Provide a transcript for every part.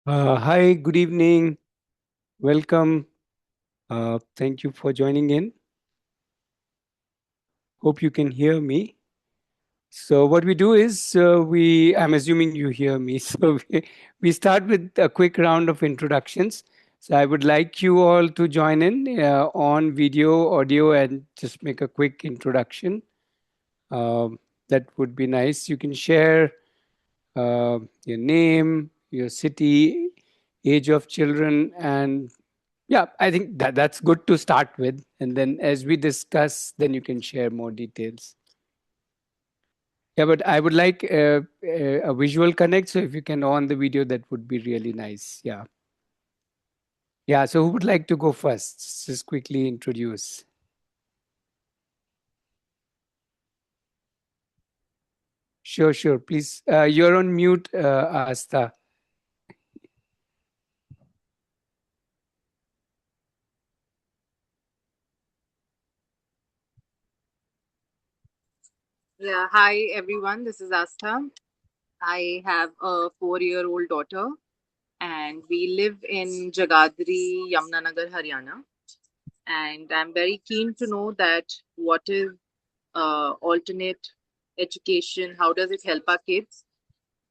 Hi, good evening. Welcome. Thank you for joining in. Hope you can hear me. So, what we do is I'm assuming you hear me. So, we start with a quick round of introductions. So, I would like you all to join in on video, audio, and just make a quick introduction. That would be nice. You can share your name, your city, age of children, and yeah, I think that's good to start with. And then as we discuss, then you can share more details. Yeah, but I would like a visual connect. So if you can on the video, that would be really nice. Yeah. Yeah. So who would like to go first? Just quickly introduce. Sure, sure. Please. You're on mute, Asta. Yeah, hi everyone. This is Astha. I have a 4-year-old daughter, and we live in Jagadri, Yamunanagar, Haryana. And I'm very keen to know that what is alternate education, how does it help our kids?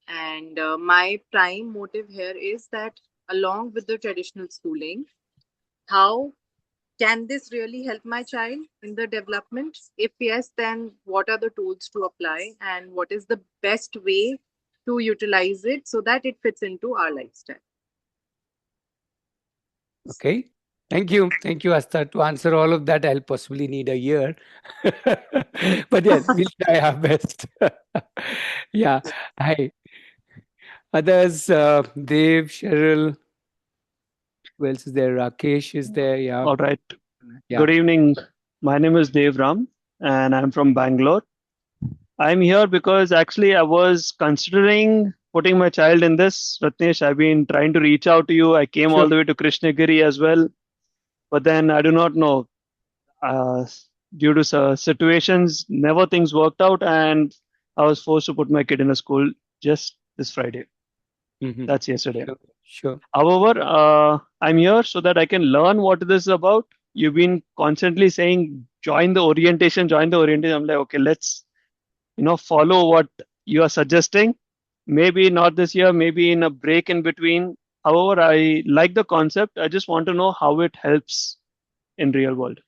And my prime motive here is that along with the traditional schooling, how can this really help my child in the development? If yes, then what are the tools to apply and what is the best way to utilize it so that it fits into our lifestyle? Okay. Thank you. Thank you, Asta. To answer all of that, I'll possibly need a year. But yes, we'll try our best. Yeah. Hi. Others, Dev, Cheryl, who else is there? Rakesh is there. Yeah. All right. Yeah. Good evening. My name is Dev Ram and I'm from Bangalore. I'm here because actually I was considering putting my child in this. Ratnesh, I've been trying to reach out to you. I came all Sure. the way to Krishnagiri as well, but then I do not know. Uh, Due to situations, never things worked out, and I was forced to put my kid in a school just this Friday. Hmm. That's yesterday. Sure. Sure. However, I'm here so that I can learn what this is about. You've been constantly saying join the orientation, join the orientation. I'm like, okay, let's follow what you are suggesting. Maybe not this year, maybe in a break in between. However, I like the concept. I just want to know how it helps in real world.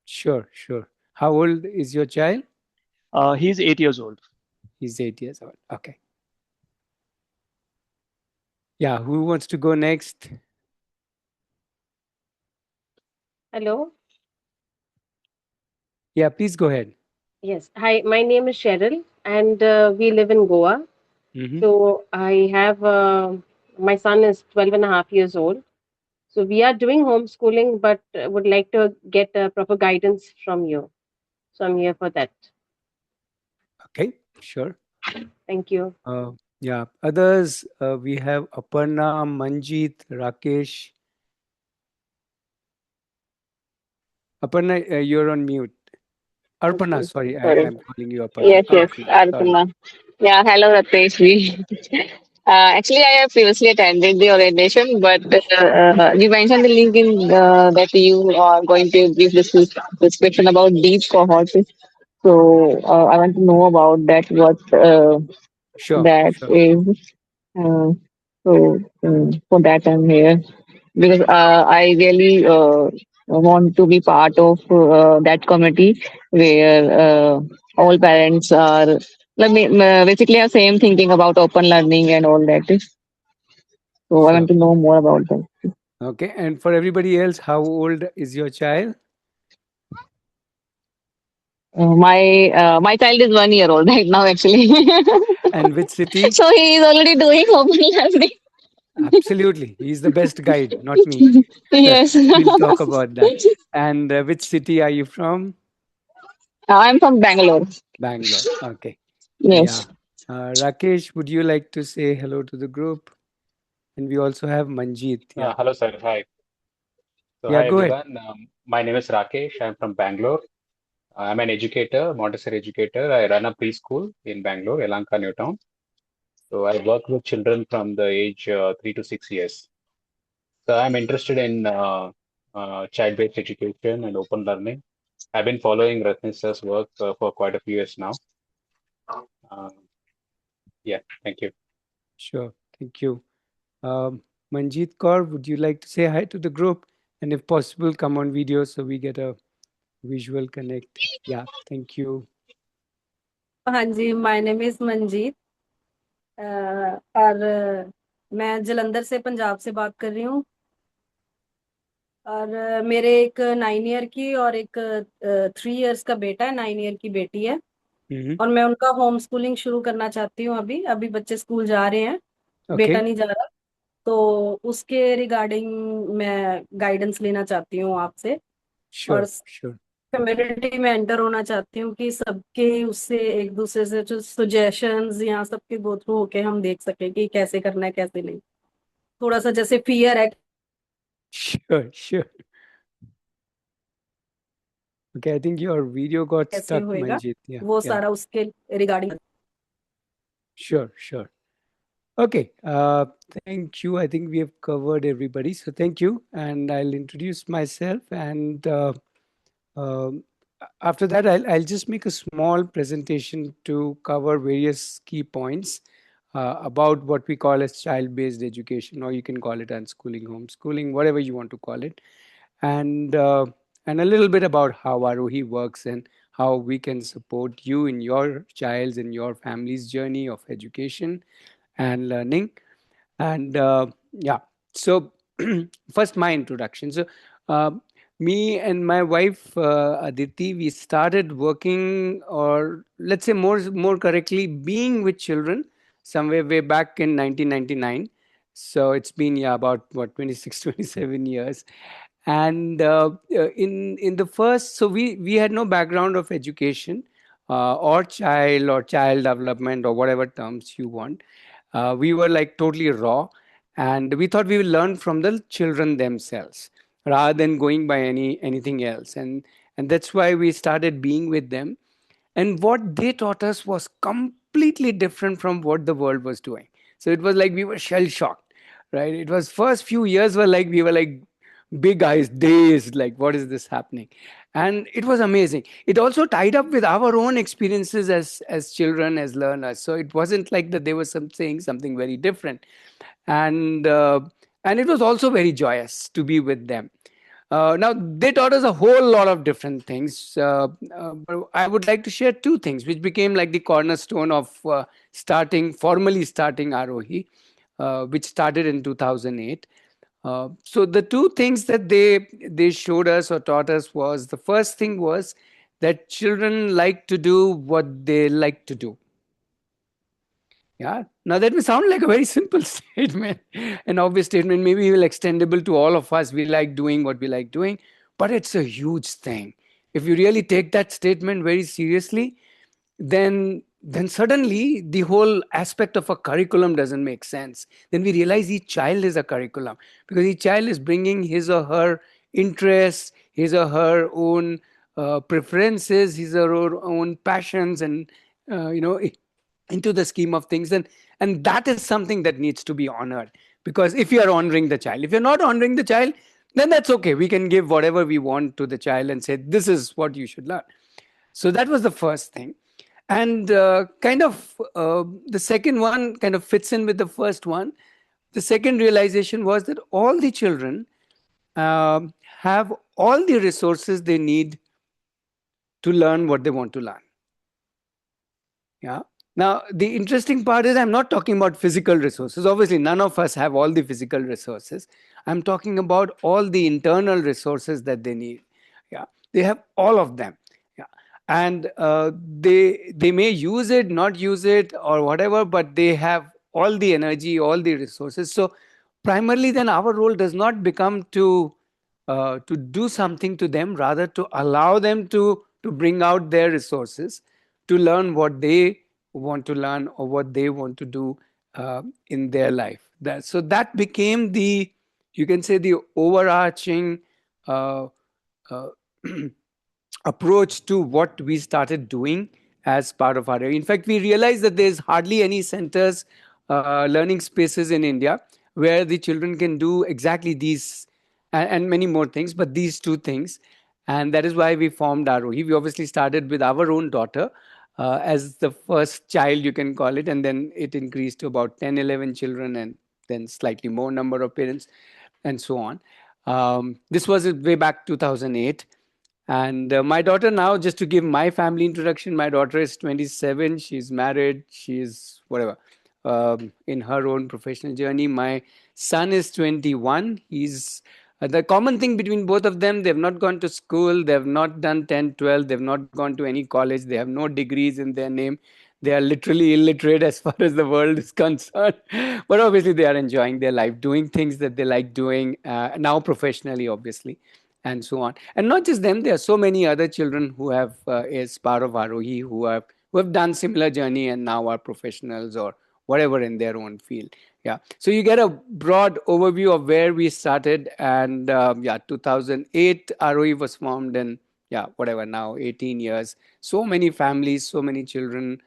Sure. Sure. How old is your child? He's 8 years old. He's 8 years old. Okay. Yeah. Who wants to go next? Hello. Yeah. Please go ahead. Yes. Hi, my name is Cheryl, and we live in Goa. Hmm. So I have my son is 12 and a half years old. So we are doing homeschooling, but would like to get proper guidance from you. So I'm here for that. Okay. Sure. Thank you. Yeah. Others, we have Aparna, Manjeet, Rakesh. Aparna, you're on mute. Arpana, Okay, sorry, sorry. I'm calling you Aparna. Yes, yes, Okay, sorry. Arpana. Yeah, hello, Ratesh. Actually, I have previously attended the orientation, but you mentioned the link in that you are going to give this description about these cohorts. So I want to know about that. What Sure, that sure. is. Uh, for that, I'm here because I really want to be part of that committee where all parents are basically are same thinking about open learning and all that. So I want Sure. to know more about that. Okay, and for everybody else, how old is your child? My child is 1 year old right now actually, And which city? so he is already doing open learning. Absolutely. He's the best guide, not me. Yes. We'll talk about that. And which city are you from? I'm from Bangalore. Bangalore. Okay. Yeah. Yes. Rakesh, would you like to say hello to the group? And we also have Manjeet. Yeah. Hello, sir. Hi. So, Yeah, hi, go ahead. everyone. My name is Rakesh. I'm from Bangalore. I'm an educator, Montessori educator. I run a preschool in Bangalore, Elanka, Newtown. So I work with children from the age 3 to 6 years. So I'm interested in child-based education and open learning. I've been following Ratnesh work for quite a few years now. Uh, yeah, thank you. Sure. Thank you. Um, Manjeet Kaur, would you like to say hi to the group? And if possible, come on video so we get a visual connect. Yeah, thank you. हाँ जी, my name is Manjeet और मैं जलंधर से पंजाब से बात कर रही हूँ। और मेरे एक 9 ईयर की और एक 3 इयर्स का बेटा है, 9 ईयर की बेटी है। Mm-hmm. और मैं उनका होम स्कूलिंग शुरू करना चाहती हूँ। अभी अभी बच्चे स्कूल जा रहे हैं, बेटा Okay, नहीं जा रहा। तो उसके रिगार्डिंग मैं गाइडेंस लेना चाहती हूँ आपसे। और sure, sure. कम्युनिटी में एंटर होना चाहती हूँ कि सबके उससे एक दूसरे से जो सजेशंस या सबके गो थ्रू होके हम देख सके कि कैसे करना है कैसे नहीं। थोड़ा सा जैसे फियर है Sure, sure. Okay, I think your video got कैसे stuck, होएगा, Manjeet. Yeah, वो yeah. सारा उसके regarding. Sure, sure. Okay, thank you. I think we have covered everybody. So thank you. And I'll introduce myself. And um, after that, I'll just make a small presentation to cover various key points about what we call as child-based education, or you can call it unschooling, homeschooling, whatever you want to call it. And and a little bit about how Aarohi works and how we can support you in your child's and your family's journey of education and learning. And yeah, so first my introduction. So uh, me and my wife Aditi, we started working, or let's say more correctly, being with children somewhere way back in 1999. So it's been, yeah, about what, 26, 27 years. And in the first, so we had no background of education or child development or whatever terms you want. We were like totally raw, and we thought we will learn from the children themselves rather than going by anything else. And that's why we started being with them. And what they taught us was completely different from what the world was doing. So it was like we were shell shocked, right? It was first few years were like we were like big eyes, dazed, like what is this happening? And it was amazing. It also tied up with our own experiences as children, as learners. So it wasn't like that they were saying something very different. And and it was also very joyous to be with them. Now, they taught us a whole lot of different things, but I would like to share two things which became like the cornerstone of formally starting Aarohi, which started in 2008. So the two things that they showed us or taught us was, the first thing was that children like to do what they like to do. Yeah. Now that may sound like a very simple statement, an obvious statement, maybe even extendable to all of us. We like doing what we like doing, but it's a huge thing. If you really take that statement very seriously, then suddenly the whole aspect of a curriculum doesn't make sense. Then we realize each child is a curriculum, because each child is bringing his or her interests, his or her own preferences, his or her own passions, and into the scheme of things. And that is something that needs to be honored, because if you are honoring the child, if you're not honoring the child, then that's okay. We can give whatever we want to the child and say this is what you should learn. So that was the first thing. And the second one kind of fits in with the first one. The second realization was that all the children have all the resources they need to learn what they want to learn. Yeah. Now, the interesting part is I'm not talking about physical resources. Obviously, none of us have all the physical resources. I'm talking about all the internal resources that they need. Yeah. They have all of them. Yeah. And they may use it, not use it, or whatever, but they have all the energy, all the resources. So primarily, then our role does not become to do something to them, rather to allow them to bring out their resources, to learn what they want to learn or what they want to do in their life. So that became the, you can say, the overarching uh, uh, approach to what we started doing as part of our. In fact, we realized that there's hardly any centers learning spaces in India where the children can do exactly these and many more things, but these two things. And that is why we formed Aarohi. We obviously started with our own daughter as the first child, you can call it, and then it increased to about 10, 11 children, and then slightly more number of parents, and so on. This was way back 2008. And my daughter now, just to give my family introduction, my daughter is 27. She's married. She's whatever in her own professional journey. My son is 21. He's the common thing between both of them, they've not gone to school, they've not done 10, 12, they've not gone to any college, they have no degrees in their name. They are literally illiterate as far as the world is concerned. But obviously, they are enjoying their life, doing things that they like doing now professionally, obviously, and so on. And not just them, there are so many other children who have, as part of Aarohi, who have done similar journey and now are professionals or whatever in their own field. Yeah. So you get a broad overview of where we started. And 2008, Aarohi was formed, and whatever, now 18 years. So many families, so many children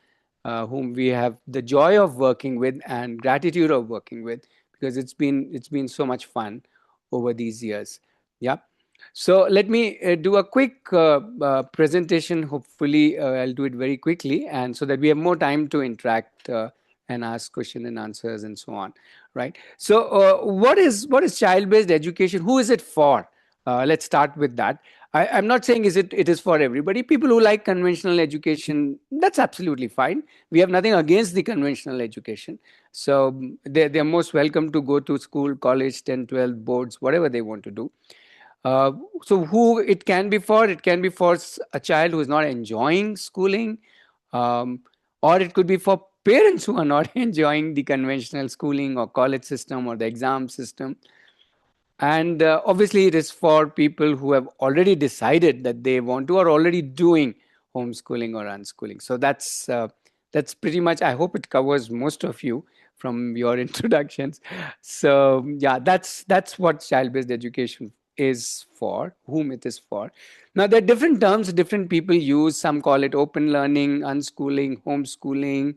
whom we have the joy of working with and gratitude of working with, because it's been so much fun over these years. Yeah. So let me do a quick presentation. Hopefully, I'll do it very quickly, and so that we have more time to interact and ask question and answers and so on. Right. So what is child-based education? Who is it for? Let's start with that. I'm not saying it is for everybody. People who like conventional education, that's absolutely fine. We have nothing against the conventional education. So they're most welcome to go to school, college, 10, 12, boards, whatever they want to do. So who it can be for? It can be for a child who is not enjoying schooling, or it could be for parents who are not enjoying the conventional schooling or college system or the exam system. And obviously, it is for people who have already decided that they want to or already doing homeschooling or unschooling. So that's pretty much, I hope it covers most of you from your introductions. So yeah, that's what child-based education is for, whom it is for. Now, there are different terms different people use. Some call it open learning, unschooling, homeschooling.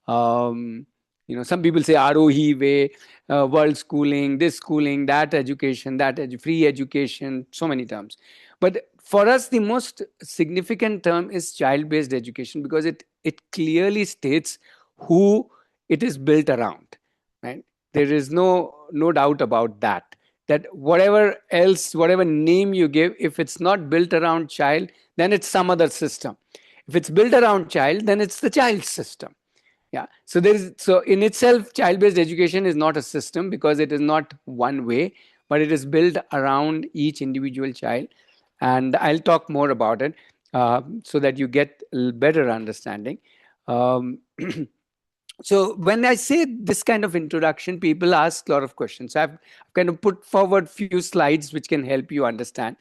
Some people say Aarohi way, world schooling, this schooling, that education, free education, so many terms. But for us, the most significant term is child-based education, because it clearly states who it is built around. Right? There is no doubt about that. That whatever else, whatever name you give, if it's not built around child, then it's some other system. If it's built around child, then it's the child system. Yeah. So in itself, child-based education is not a system, because it is not one way, but it is built around each individual child. And I'll talk more about it so that you get a better understanding. So when I say this kind of introduction, people ask a lot of questions. I've kind of put forward few slides which can help you understand.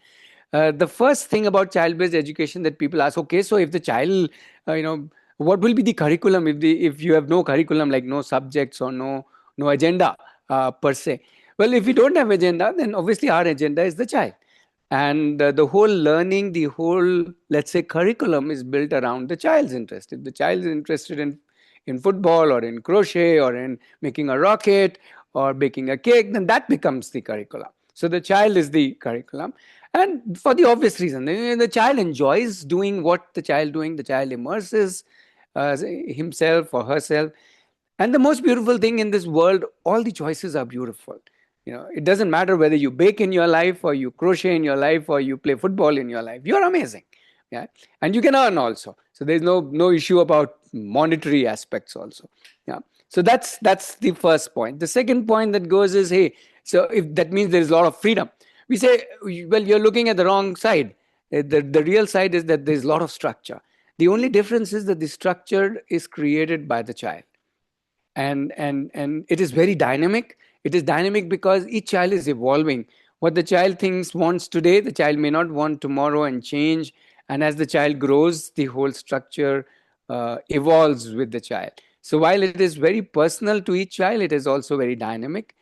The first thing about child-based education that people ask, okay, so if the child, what will be the curriculum if you have no curriculum, like no subjects or no agenda per se? Well, if we don't have agenda, then obviously our agenda is the child. And the whole learning, the whole, let's say, curriculum is built around the child's interest. If the child is interested in football or in crochet or in making a rocket or baking a cake, then that becomes the curriculum. So the child is the curriculum. And for the obvious reason, the child enjoys doing what the child doing. The child immerses himself or herself. And the most beautiful thing in this world, all the choices are beautiful. It doesn't matter whether you bake in your life or you crochet in your life or you play football in your life. You're amazing. Yeah. And you can earn also. So there's no issue about monetary aspects also. Yeah. So that's the first point. The second point that goes is, hey, so if that means there's a lot of freedom, we say, well, you're looking at the wrong side. The real side is that there's a lot of structure. The only difference is that the structure is created by the child. And it is very dynamic. It is dynamic because each child is evolving. What the child wants today, the child may not want tomorrow, and change. And as the child grows, the whole structure evolves with the child. So while it is very personal to each child, it is also very dynamic.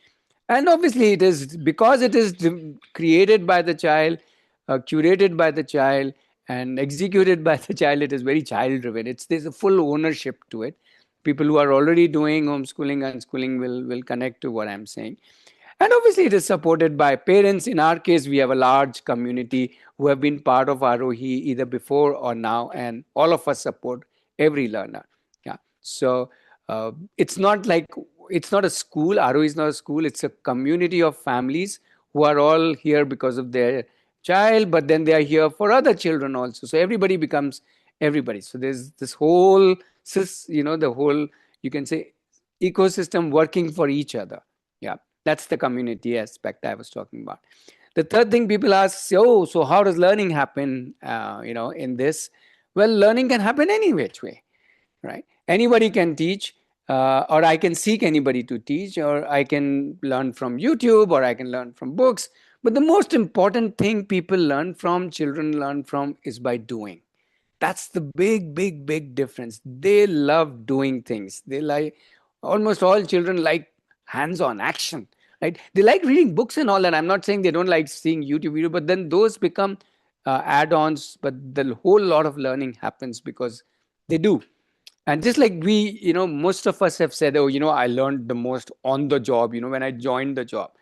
And obviously, it is because it is created by the child, curated by the child, and executed by the child. It is very child-driven. There's a full ownership to it. people who are already doing homeschooling, unschooling will connect to what I'm saying. And obviously, it is supported by parents. In our case, we have a large community who have been part of Aarohi either before or now, and all of us support every learner. Yeah. So it's not like it's not a school. Aarohi is not a school. It's a community of families who are all here because of their child, but then they are here for other children also. So everybody becomes everybody. So there's this whole, the whole, you can say, ecosystem working for each other. Yeah. That's the community aspect I was talking about. The third thing people ask, oh, so how does learning happen, in this? Well, learning can happen any which way, right? Anybody can teach, or I can seek anybody to teach, or I can learn from YouTube, or I can learn from books. But the most important thing people learn from, children learn from, is by doing. That's the big difference. They love doing things. They like, almost all children like hands-on action, right? They like reading books and all that. I'm not saying they don't like seeing YouTube video, but then those become add-ons. But the whole lot of learning happens because they do. And just like we, most of us have said, oh, I learned the most on the job, when I joined the job.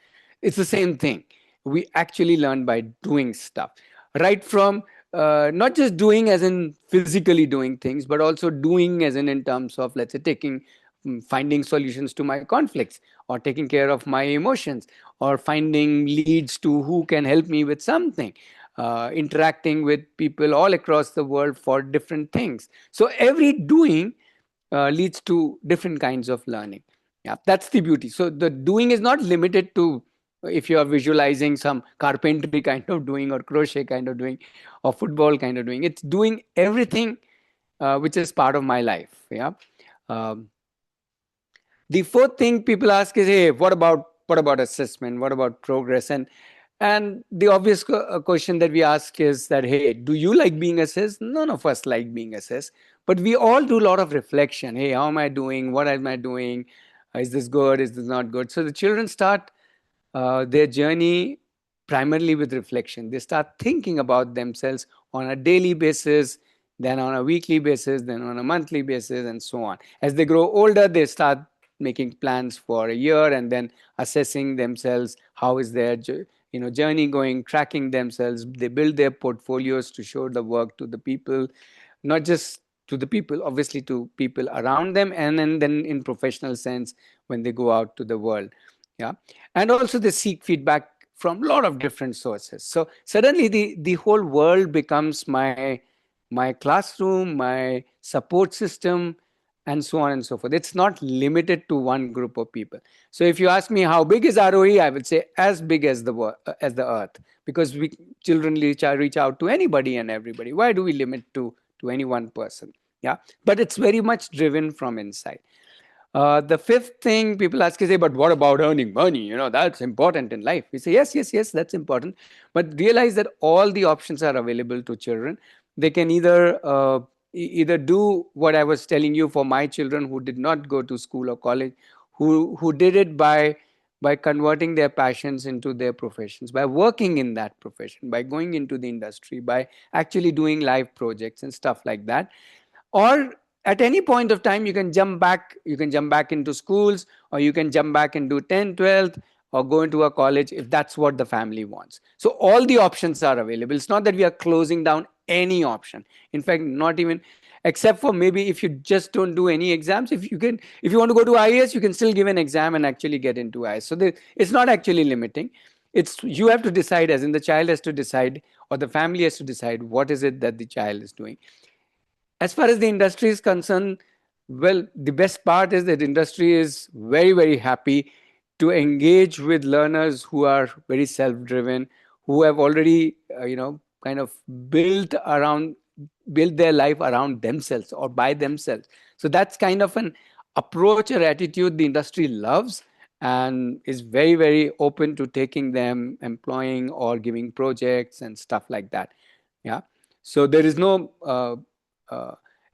It's the same thing. We actually learn by doing stuff, right? From not just doing as in physically doing things, but also doing as in terms of, let's say, finding solutions to my conflicts, or taking care of my emotions, or finding leads to who can help me with something, interacting with people all across the world for different things. So every doing leads to different kinds of learning. Yeah, that's the beauty. So the doing is not limited to, if you are visualizing some carpentry kind of doing, or crochet kind of doing, or football kind of doing. It's doing everything which is part of my life. Yeah. Um, the fourth thing people ask is, hey, what about assessment? What about progress? And the obvious question that we ask is that, hey, do you like being assessed? None of us like being assessed, but we all do a lot of reflection. Hey, how am I doing? What am I doing? Is this good? Is this not good? So the children start their journey primarily with reflection. They start thinking about themselves on a daily basis, then on a weekly basis, then on a monthly basis, and so on. As they grow older, they start making plans for a year, and then assessing themselves. How is their journey going? Tracking themselves. They build their portfolios to show the work to the people, not just to the people, obviously to people around them, and then in professional sense when they go out to the world. Yeah. And also they seek feedback from a lot of different sources. So suddenly the whole world becomes my classroom, my support system, and so on and so forth. It's not limited to one group of people. So if you ask me how big is ROE, I would say as big as the earth, because we children reach out to anybody and everybody. Why do we limit to any one person? Yeah. But it's very much driven from inside. The fifth thing people ask is, hey, but what about earning money? That's important in life. We say, yes, that's important. But realize that all the options are available to children. They can either do what I was telling you for my children who did not go to school or college, who did it by converting their passions into their professions, by working in that profession, by going into the industry, by actually doing live projects and stuff like that. Or at any point of time, you can jump back into schools, or you can jump back into 10th, 12th, or go into a college if that's what the family wants. So all the options are available. It's not that we are closing down any option. In fact, not even, except for maybe if you just don't do any exams. If you want to go to IAS, you can still give an exam and actually get into IAS. So it's not actually limiting. It's, you have to decide, as in the child has to decide, or the family has to decide, what is it that the child is doing. As far as the industry is concerned, well, the best part is that industry is very happy to engage with learners who are very self-driven, who have already, kind of build their life around themselves or by themselves. So that's kind of an approach or attitude the industry loves, and is very open to taking them, employing, or giving projects and stuff like that. Yeah. So there is no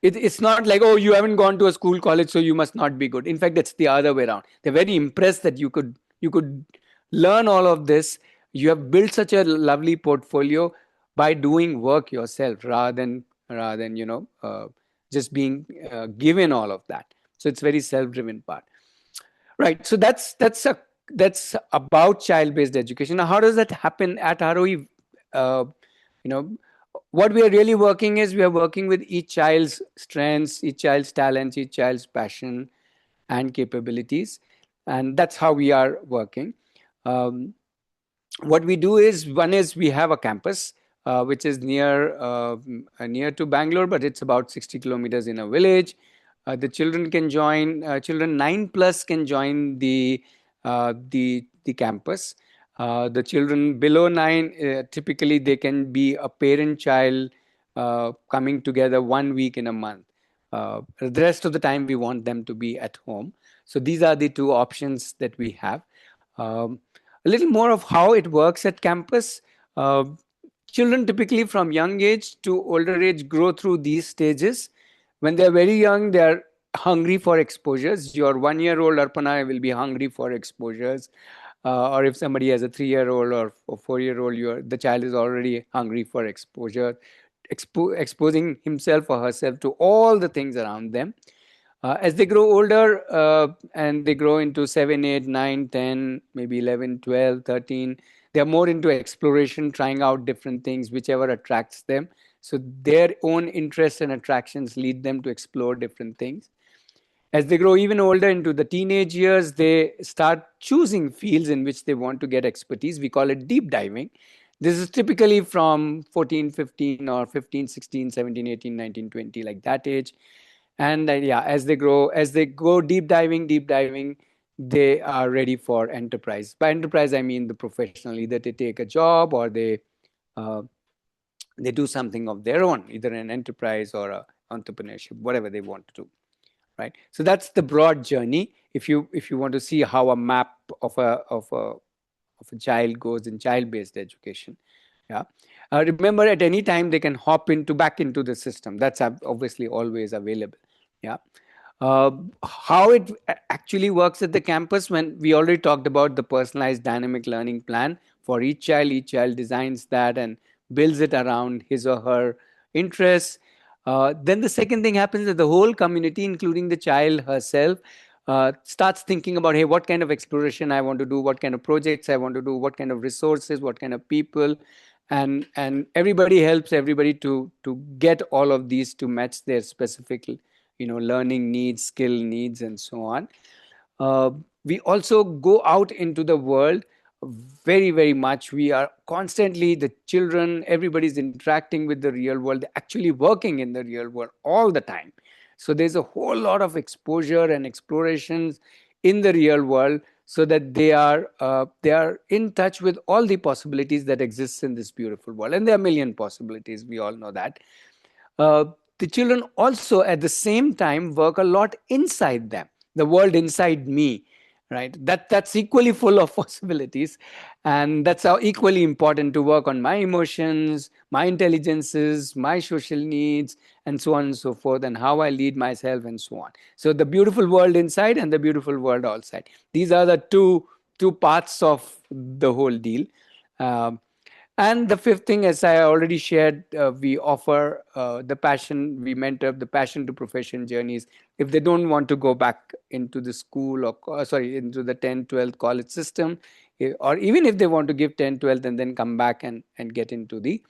it's not like, oh, you haven't gone to a school, college, so you must not be good. In fact, it's the other way around. They're very impressed that you could learn all of this. You have built such a lovely portfolio by doing work yourself, rather than just being given all of that. So it's very self-driven part. Right. So that's about child-based education. Now, how does that happen at Aarohi? Uh, you know, what we are really working is we are working with each child's strengths, each child's talents, each child's passion and capabilities, and that's how we are working. Um, what we do is, one is we have a campus which is near to Bangalore, but it's about 60 kilometers in a village. The children can join. Children 9+ can join the campus. The children below 9, typically they can be a parent-child coming together 1 week in a month. The rest of the time we want them to be at home. So these are the two options that we have. Um, a little more of how it works at campus. Uh, Children typically from young age to older age grow through these stages. When they're very young, they're hungry for exposures. Your 1-year-old Arpana will be hungry for exposures. Or if somebody has a 3-year-old or 4-year-old, the child is already hungry for exposure, exposing himself or herself to all the things around them. As they grow older and they grow into 7, 8, 9, 10, maybe 11, 12, 13, they're more into exploration, trying out different things, whichever attracts them. So their own interests and attractions lead them to explore different things. As they grow even older into the teenage years, they start choosing fields in which they want to get expertise. We call it deep diving. This is typically from 14, 15, or 15, 16, 17, 18, 19, 20, like that age. And as they go deep diving, they are ready for enterprise. By enterprise, I mean the professional. Either they take a job or uh, they do something of their own, either an enterprise or a entrepreneurship, whatever they want to do. Right. So that's the broad journey. If you want to see how a map of a child goes in child-based education. Yeah. Remember, at any time they can hop back into the system. That's obviously always available. Yeah. How it actually works at the campus, when we already talked about the personalized dynamic learning plan for each child designs that and builds it around his or her interests. Then the second thing happens that the whole community, including the child herself, starts thinking about, hey, what kind of exploration I want to do, what kind of projects I want to do, what kind of resources, what kind of people, and everybody helps everybody to get all of these to match their specific learning needs, skill needs, and so on. We also go out into the world very, very much. We are constantly, the children, everybody's interacting with the real world. They're actually working in the real world all the time. So there's a whole lot of exposure and explorations in the real world, so that they are in touch with all the possibilities that exist in this beautiful world. And there are a million possibilities. We all know that. Uh, the children also at the same time work a lot inside them, the world inside me, right? That's equally full of possibilities, and that's how equally important to work on my emotions, my intelligences, my social needs, and so on and so forth, and how I lead myself and so on. So the beautiful world inside and the beautiful world outside, these are the two parts of the whole deal. Um, and the fifth thing, as I already shared, we offer the passion, we mentor the passion to profession journeys. If they don't want to go back into the school into the 10, 12 college system, or even if they want to give 10, 12 and then come back and get into the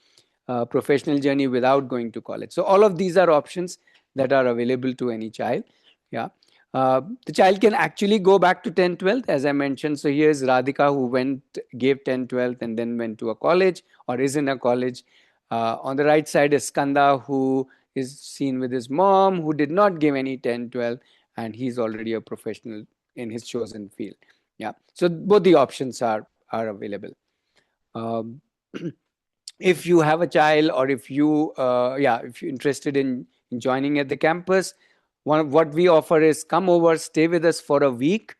professional journey without going to college. So all of these are options that are available to any child. Yeah. The child can actually go back to 10, 12th, as I mentioned. So here's Radhika, who gave 10, 12th, and then went to a college or is in a college. On the right side is Skanda, who is seen with his mom, who did not give any 10, 12, and he's already a professional in his chosen field. Yeah. So both the options are available. Um, if you have a child, or if if you're interested in joining at the campus, what we offer is come over, stay with us for a week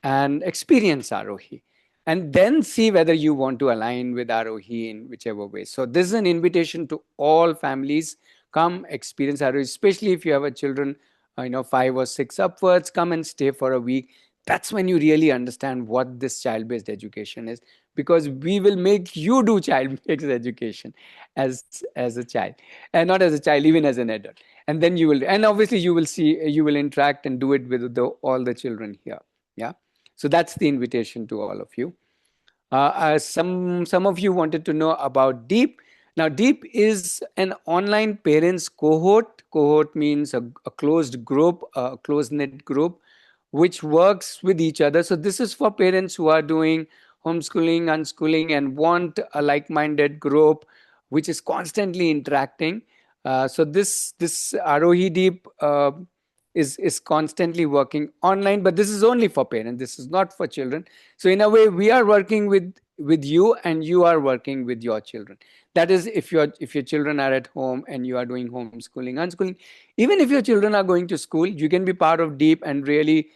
and experience Aarohi, and then see whether you want to align with Aarohi in whichever way. So this is an invitation to all families. Come experience Aarohi, especially if you have a children 5 or 6 upwards. Come and stay for a week. That's when you really understand what this child-based education is, because we will make you do child based education as a child, and not as a child, even as an adult. And then you will, and obviously you will see, you will interact and do it with all the children here. Yeah. So that's the invitation to all of you. Some of you wanted to know about Deep. Now, Deep is an online parents cohort. Cohort means a closed group, a close knit group, which works with each other. So this is for parents who are doing homeschooling, unschooling, and want a like-minded group, which is constantly interacting. So this Aarohi Deep is constantly working online, but this is only for parents. This is not for children. So in a way, we are working with you, and you are working with your children. That is, if your children are at home and you are doing homeschooling, unschooling. Even if your children are going to school, you can be part of Deep and really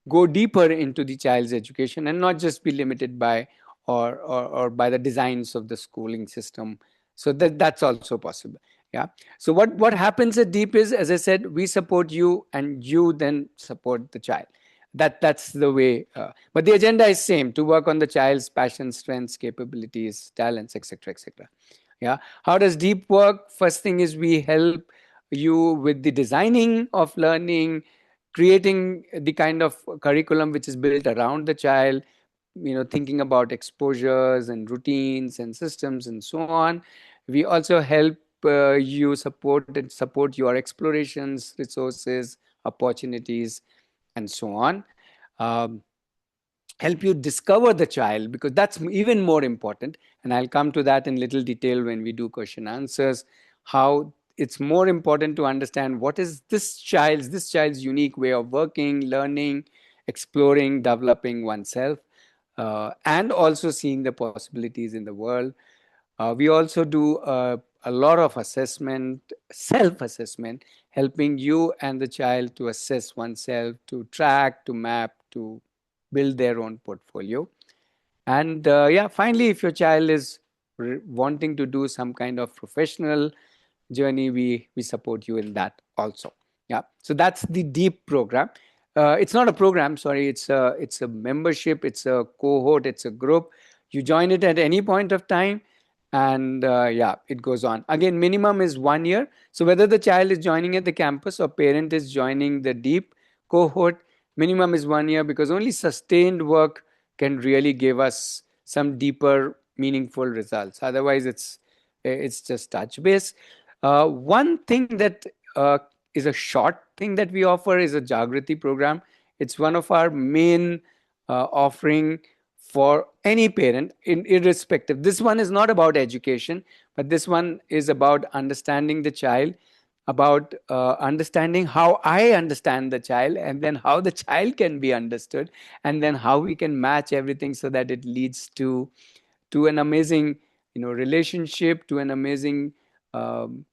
go deeper into the child's education, and not just be limited by or by the designs of the schooling system. So that's also possible. Yeah. So what happens at Deep is, as I said, we support you and you then support the child. That's the way. But the agenda is same: to work on the child's passions, strengths, capabilities, talents, etc., etc. Yeah. How does Deep work? First thing is, we help you with the designing of learning, creating the kind of curriculum which is built around the child, thinking about exposures and routines and systems and so on. We also help you support your explorations, resources, opportunities, and so on. Um, Help you discover the child, because that's even more important, and I'll come to that in little detail when we do question answers, how it's more important to understand what is this child's unique way of working, learning, exploring, developing oneself, and also seeing the possibilities in the world. We also do a lot of assessment, self-assessment, helping you and the child to assess oneself, to track, to map, to build their own portfolio. And yeah, finally, if your child is wanting to do some kind of professional journey, we support you in that also. Yeah. So that's the Deep program. It's not a program, sorry. It's a membership. It's a cohort. It's a group. You join it at any point of time, and yeah, it goes on. Again, minimum is 1 year. So whether the child is joining at the campus or parent is joining the Deep cohort, minimum is 1 year, because only sustained work can really give us some deeper, meaningful results. Otherwise, it's just touch base. One thing that is a short thing that we offer is a Jagrati program. It's one of our main offering for any parent, irrespective. This one is not about education, but this one is about understanding the child, about understanding how I understand the child, and then how the child can be understood, and then how we can match everything so that it leads to an amazing relationship, to an amazing um,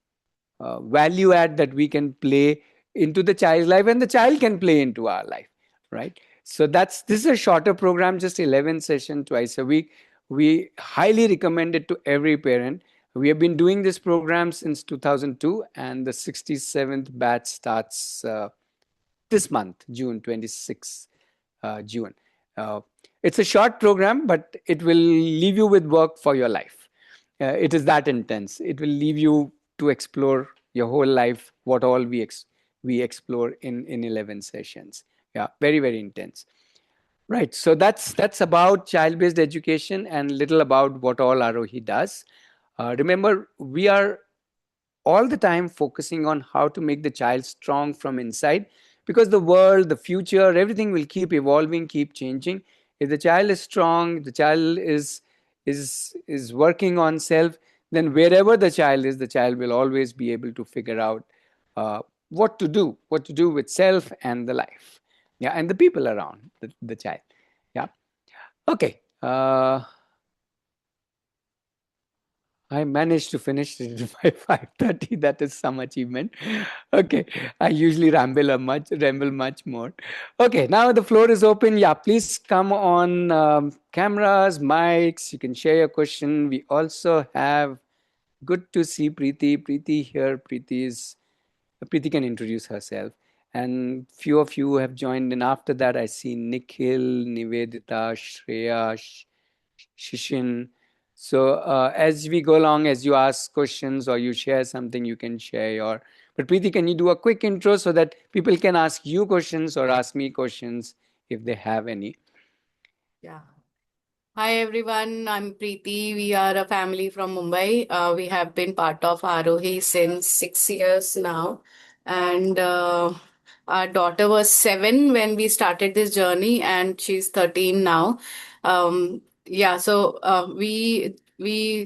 value add that we can play into the child's life, and the child can play into our life, right? So this is a shorter program, just 11 sessions twice a week. We highly recommend it to every parent. We have been doing this program since 2002, and the 67th batch starts this month, June 26th, June. Uh, it's a short program, but it will leave you with work for your life. It is that intense. It will leave you to explore your whole life, what all we explore in 11 sessions. Yeah, very, very intense. Right. So that's about child-based education and little about what all Aarohi does. Remember, we are all the time focusing on how to make the child strong from inside, because the world, the future, everything will keep evolving, keep changing. If the child is strong, the child is working on self, then wherever the child is, the child will always be able to figure out what to do with self and the life, yeah, and the people around the child. Yeah. Okay. I managed to finish it by 5:30. That is some achievement. Okay. I usually ramble much more. Okay. Now the floor is open. Yeah. Please come on cameras, mics. You can share your question. We also have, good to see Preeti. Preeti here. Preeti can introduce herself. And few of you have joined in after that. I see Nikhil, Nivedita, Shreya, Shishin. So as we go along, as you ask questions or you share something, you can share your. But Preeti, can you do a quick intro so that people can ask you questions or ask me questions if they have any? Yeah. Hi everyone, I'm Preeti. We are a family from Mumbai. We have been part of Aarohi since 6 years now. And our daughter was 7 when we started this journey, and she's 13 now. Yeah, so we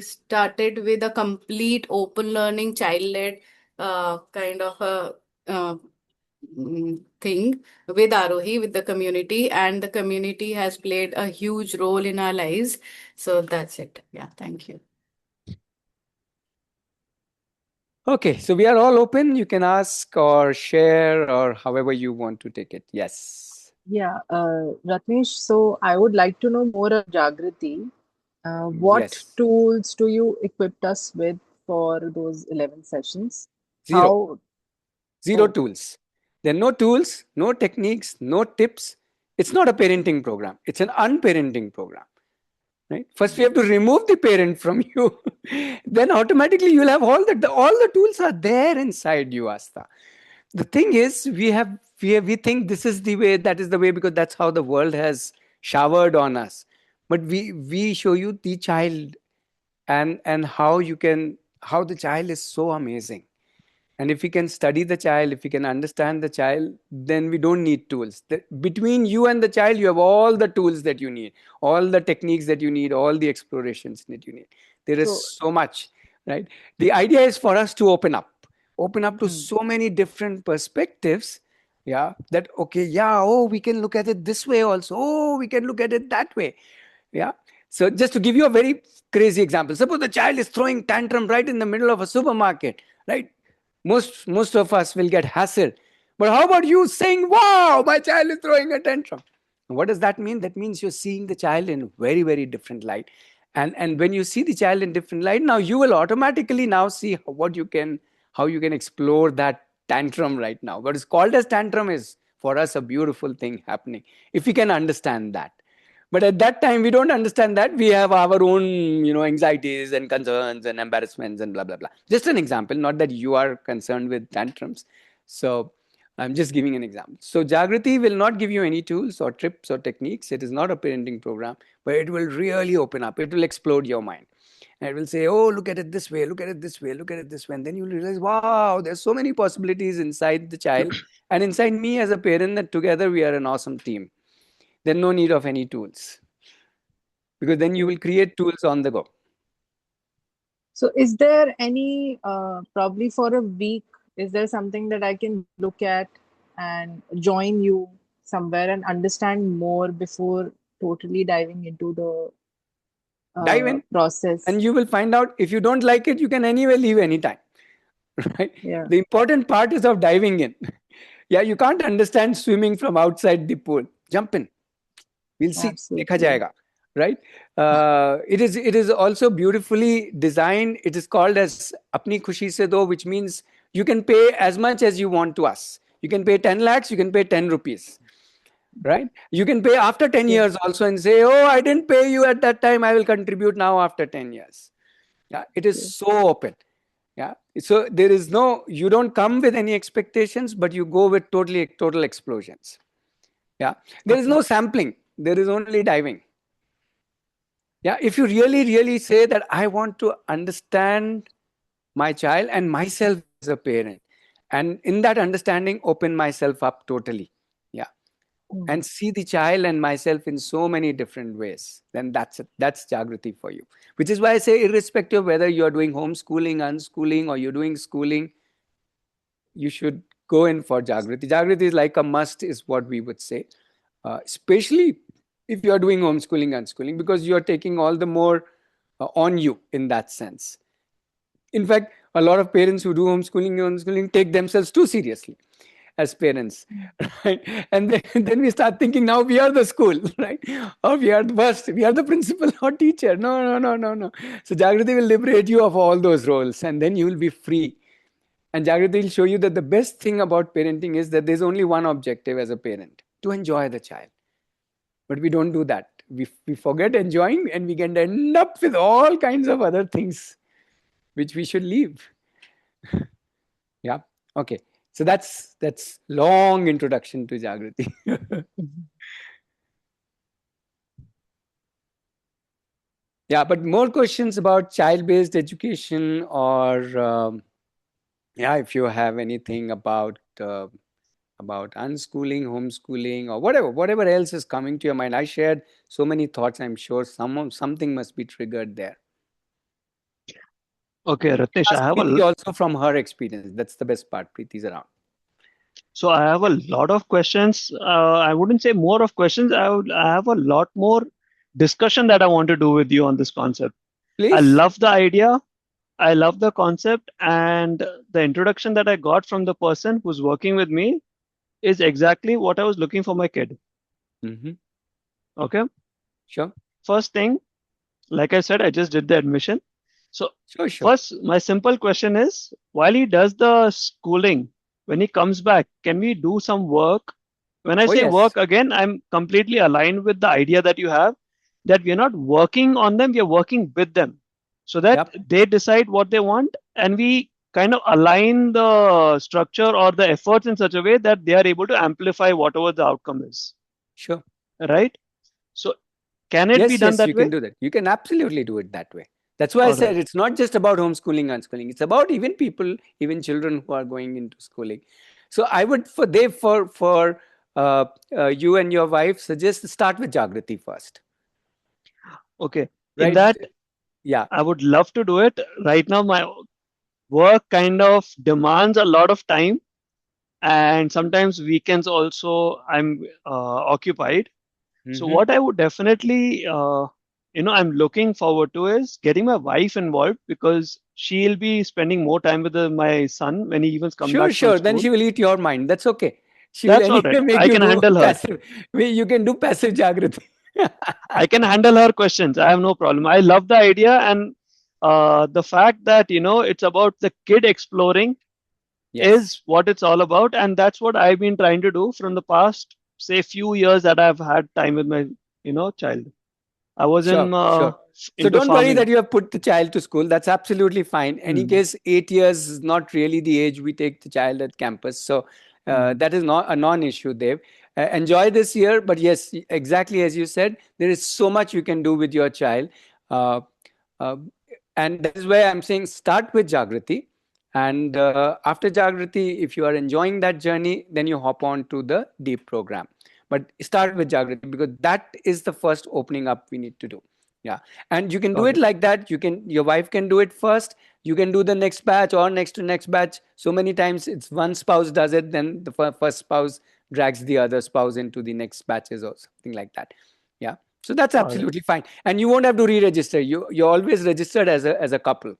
started with a complete open learning, child-led kind of a thing with Aarohi, with the community, and the community has played a huge role in our lives. So that's it. Yeah, thank you. Okay, so we are all open. You can ask or share or however you want to take it. Yes. Yeah, Ratnesh, so I would like to know more of Jagriti. What Yes. tools do you equip us with for those 11 sessions? Zero. How? Zero Oh, tools. There are no tools, no techniques, no tips. It's not a parenting program. It's an unparenting program. Right? First, we have to remove the parent from you. Then automatically you'll have all the tools are there inside you, Asta. The thing is, we think this is the way, that is the way, because that's how the world has showered on us. But we show you the child, and how the child is so amazing. And if we can study the child, if we can understand the child, then we don't need tools. Between you and the child, you have all the tools that you need, all the techniques that you need, all the explorations that you need. There is so, so much, right? The idea is for us to open up to hmm. so many different perspectives. Yeah, that, okay, yeah, oh, we can look at it this way also. Oh, we can look at it that way. Yeah. So just to give you a very crazy example, suppose the child is throwing tantrum right in the middle of a supermarket, right? Most of us will get hassled. But how about you saying, wow, my child is throwing a tantrum? What does that mean? That means you're seeing the child in very, very different light. And when you see the child in different light, now you will automatically now see how you can explore that tantrum right now. What is called as tantrum is for us a beautiful thing happening, if we can understand that. But at that time, we don't understand that. We have our own, anxieties and concerns and embarrassments and blah, blah, blah. Just an example, not that you are concerned with tantrums. So I'm just giving an example. So Jagriti will not give you any tools or tips or techniques. It is not a parenting program, but it will really open up. It will explode your mind. And it will say, oh, look at it this way, look at it this way, look at it this way. And then you'll realize, wow, there's so many possibilities inside the child and inside me as a parent, that together we are an awesome team. Then no need of any tools, because then you will create tools on the go. So is there any, probably for a week, is there something that I can look at and join you somewhere and understand more before totally diving into the Dive in process? and you will find out. If you don't like it, you can anyway leave anytime. Right? Yeah, The important part is of diving in. Yeah, you can't understand swimming from outside the pool. Jump in. We'll see. Dekha absolutely. jayega. Right? It is also beautifully designed. It is called as apni khushi se do, which means you can pay as much as you want to us. You can pay 10 lakhs, you can pay 10 rupees. Right? You can pay after 10 Yeah, years also and say, oh, I didn't pay you at that time, I will contribute now after 10 years. Yeah, it is yeah. so open. Yeah, so there is no, you don't come with any expectations, but you go with total explosions. Yeah, there is Okay. no sampling, there is only diving. Yeah, if you really say that I want to understand my child and myself as a parent, and in that understanding open myself up totally. Yeah, Hmm. and see the child and myself in so many different ways, then that's it. That's Jagriti for you. Which is why I say, irrespective of whether you're doing homeschooling, unschooling, or you're doing schooling, you should go in for Jagriti. Jagriti is like a must, is what we would say. Especially if you're doing homeschooling, unschooling, because you're taking all the more on you in that sense. In fact, a lot of parents who do homeschooling and unschooling take themselves too seriously as parents, right? And then we start thinking, now we are the school, right? Or we are the worst, we are the principal or teacher. No, no, no, no, no. So Jagriti will liberate you of all those roles, and then you will be free. And Jagriti will show you that the best thing about parenting is that there's only one objective as a parent: to enjoy the child. But we don't do that. we forget enjoying, and we can end up with all kinds of other things which we should leave. Yeah. Okay. So that's long introduction to Jagrati. Yeah, but more questions about child-based education, or yeah, if you have anything about unschooling, homeschooling, or whatever else is coming to your mind. I shared so many thoughts. I'm sure something must be triggered there. Okay, Ratnesh, Ask Preeti also from her experience. That's the best part. Preeti's around. so I have a lot of questions. I wouldn't say more of questions. I have a lot more discussion that I want to do with you on this concept. I Please. love the idea. I love the concept, and the introduction that I got from the person who's working with me is exactly what I was looking for my kid. Mm-hmm. Okay. Sure. First thing, like I said, I just did the admission. So Sure. first, my simple question is, while he does the schooling, when he comes back, can we do some work? When I say yes. work, again, I'm completely aligned with the idea that you have, that we're not working on them, we're working with them, so that they decide what they want, and we kind of align the structure or the efforts in such a way that they are able to amplify whatever the outcome is. Sure. Right? So can it be done that you way? can do that. You can absolutely do it that way. That's why I said it's not just about homeschooling, unschooling. It's about even people, even children who are going into schooling. So I would, for you and your wife, suggest start with Jagrati first. Okay. Right? In that, yeah, I would love to do it. Right now, my work kind of demands a lot of time, and sometimes weekends also I'm occupied. So what I would definitely, I'm looking forward to is getting my wife involved, because she'll be spending more time with my son when he even comes back from Sure. Then school. she will eat your mind. That's okay. She That's will all right. anyway make I you can do handle her. passive. You can do passive Jagrati. I can handle her questions. I have no problem. I love the idea, and the fact that it's about the kid exploring is what it's all about, and that's what I've been trying to do from the past, say, few years that I've had time with my child. I was Sure. So into don't worry farming. that you have put the child to school. That's absolutely fine. Any case, 8 years is not really the age we take the child at campus. So that is not a non-issue, Dev. Enjoy this year, but yes, exactly as you said, there is so much you can do with your child. Uh, and that is why I'm saying start with Jagrati. And after Jagrati, if you are enjoying that journey, then you hop on to the deep program. But start with Jagrati, because that is the first opening up we need to do. Yeah. And you can do it like that. Your wife can do it first. You can do the next batch or next to next batch. So many times it's one spouse does it, then the first spouse drags the other spouse into the next batches or something like that. Yeah. So that's absolutely fine. And you won't have to re-register. You're always registered as a couple.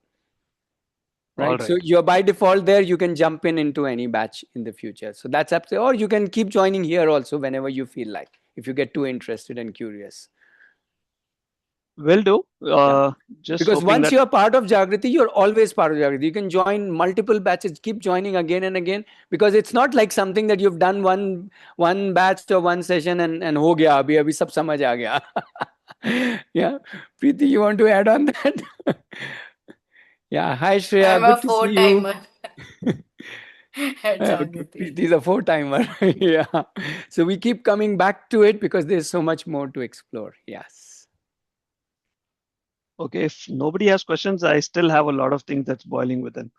Right. So you're by default there. You can jump into any batch in the future. So that's up to, or you can keep joining here also whenever you feel like, if you get too interested and curious. Will do. Just because hoping once that you're part of Jagrati, you're always part of Jagrati. You can join multiple batches, keep joining again and again, because it's not like something that you've done one batch or one session and ho gaya, abhi sab samajh aa gaya. Yeah. Preeti, you want to add on that? Yeah. Hi, Shreya. I'm a Good to see you. four-timer at Jagrati. Preeti is a four-timer. Yeah. So we keep coming back to it because there's so much more to explore. Yes. Okay, if nobody has questions, I still have a lot of things that's boiling within.